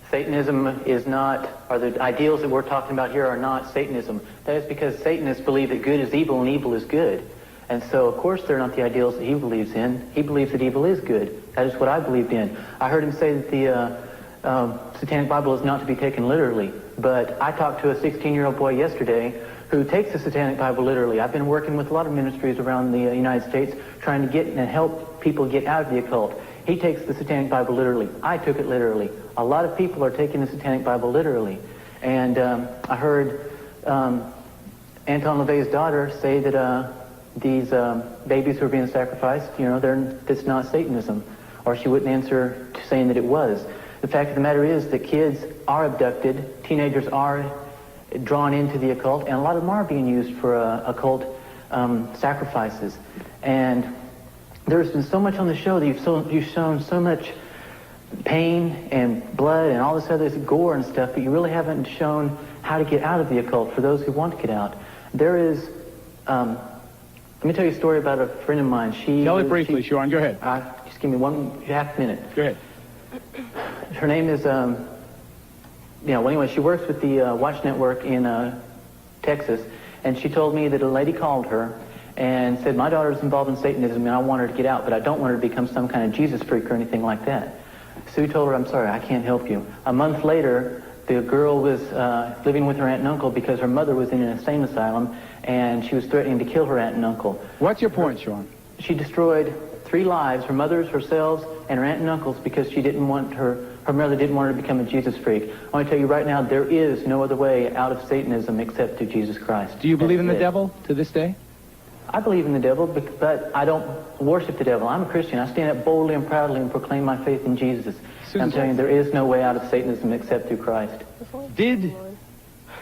Satanism is not, or the ideals that we're talking about here are not Satanism. That is because Satanists believe that good is evil and evil is good. And so, of course, they're not the ideals that he believes in. He believes that evil is good. That is what I believed in. I heard him say that the Satanic Bible is not to be taken literally. But I talked to a 16-year-old boy yesterday who takes the Satanic Bible literally. I've been working with a lot of ministries around the United States trying to get and help people get out of the occult. He takes the Satanic Bible literally. I took it literally. A lot of people are taking the Satanic Bible literally. And I heard Anton LaVey's daughter say that these babies who are being sacrificed, you know, that's not Satanism. Or she wouldn't answer to saying that it was. The fact of the matter is that kids are abducted, teenagers are drawn into the occult, and a lot of them are being used for occult sacrifices. And there's been so much on the show that you've shown so much pain and blood and all this other gore and stuff, but you really haven't shown how to get out of the occult for those who want to get out. There is, let me tell you a story about a friend of mine. Tell it briefly, Sean. Go ahead. Just give me 1.5 minutes. Go ahead. Her name is, well, anyway, she works with the Watch Network in Texas, and she told me that a lady called her and said, my daughter's involved in Satanism and I want her to get out, but I don't want her to become some kind of Jesus freak or anything like that. Sue told her, I'm sorry, I can't help you. A month later, the girl was living with her aunt and uncle because her mother was in an insane asylum and she was threatening to kill her aunt and uncle. What's your point, Sean? She destroyed 3 lives, her mother's, herself, and her aunt and uncle's, because she didn't want her mother didn't want her to become a Jesus freak. I want to tell you right now, there is no other way out of Satanism except through Jesus Christ. Do you believe in the devil to this day? I believe in the devil, but I don't worship the devil. I'm a Christian. I stand up boldly and proudly and proclaim my faith in Jesus. I'm telling you, there is no way out of Satanism except through Christ.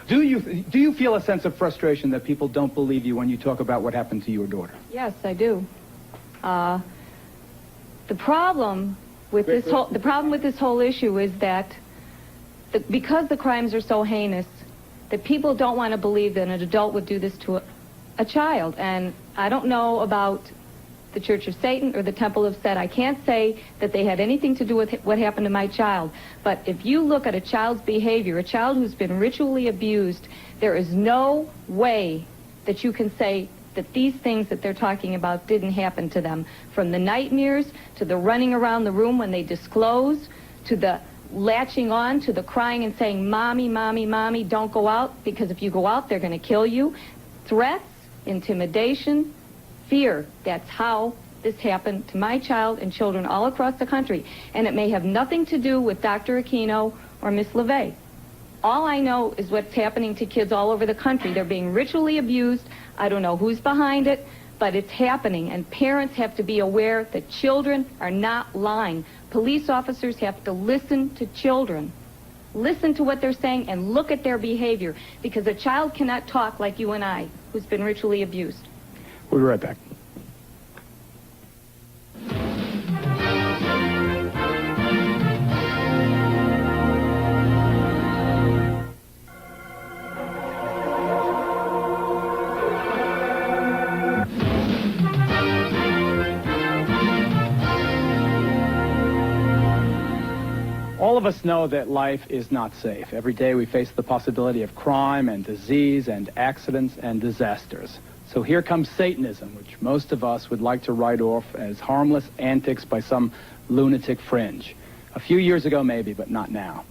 Do you feel a sense of frustration that people don't believe you when you talk about what happened to your daughter? Yes, I do. The problem with this whole issue is that because the crimes are so heinous, that people don't want to believe that an adult would do this to a child. And I don't know about the Church of Satan or the Temple of Set. I can't say that they had anything to do with what happened to my child. But if you look at a child's behavior, a child who's been ritually abused, there is no way that you can say that these things that they're talking about didn't happen to them. From the nightmares, to the running around the room when they disclose, to the latching on, to the crying and saying, Mommy, Mommy, Mommy, don't go out, because if you go out, they're going to kill you. Threats, intimidation, fear. That's how this happened to my child and children all across the country. And it may have nothing to do with Dr. Aquino or Miss LaVey. All I know is what's happening to kids all over the country. They're being ritually abused. I don't know who's behind it, but it's happening. And parents have to be aware that children are not lying. Police officers have to listen to children. Listen to what they're saying and look at their behavior, because a child cannot talk like you and I, who's been ritually abused. We'll be right back. All of us know that life is not safe. Every day we face the possibility of crime and disease and accidents and disasters. So here comes Satanism, which most of us would like to write off as harmless antics by some lunatic fringe. A few years ago maybe, but not now.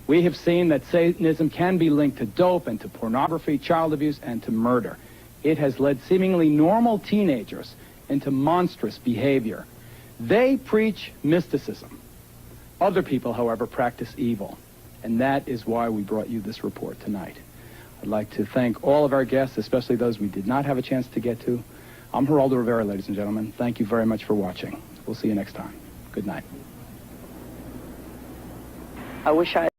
We have seen that Satanism can be linked to dope and to pornography, child abuse, and to murder. It has led seemingly normal teenagers into monstrous behavior. They preach mysticism. Other people, however, practice evil, and that is why we brought you this report tonight. I'd like to thank all of our guests, especially those we did not have a chance to get to. I'm Geraldo Rivera, ladies and gentlemen. Thank you very much for watching. We'll see you next time. Good night. I wish I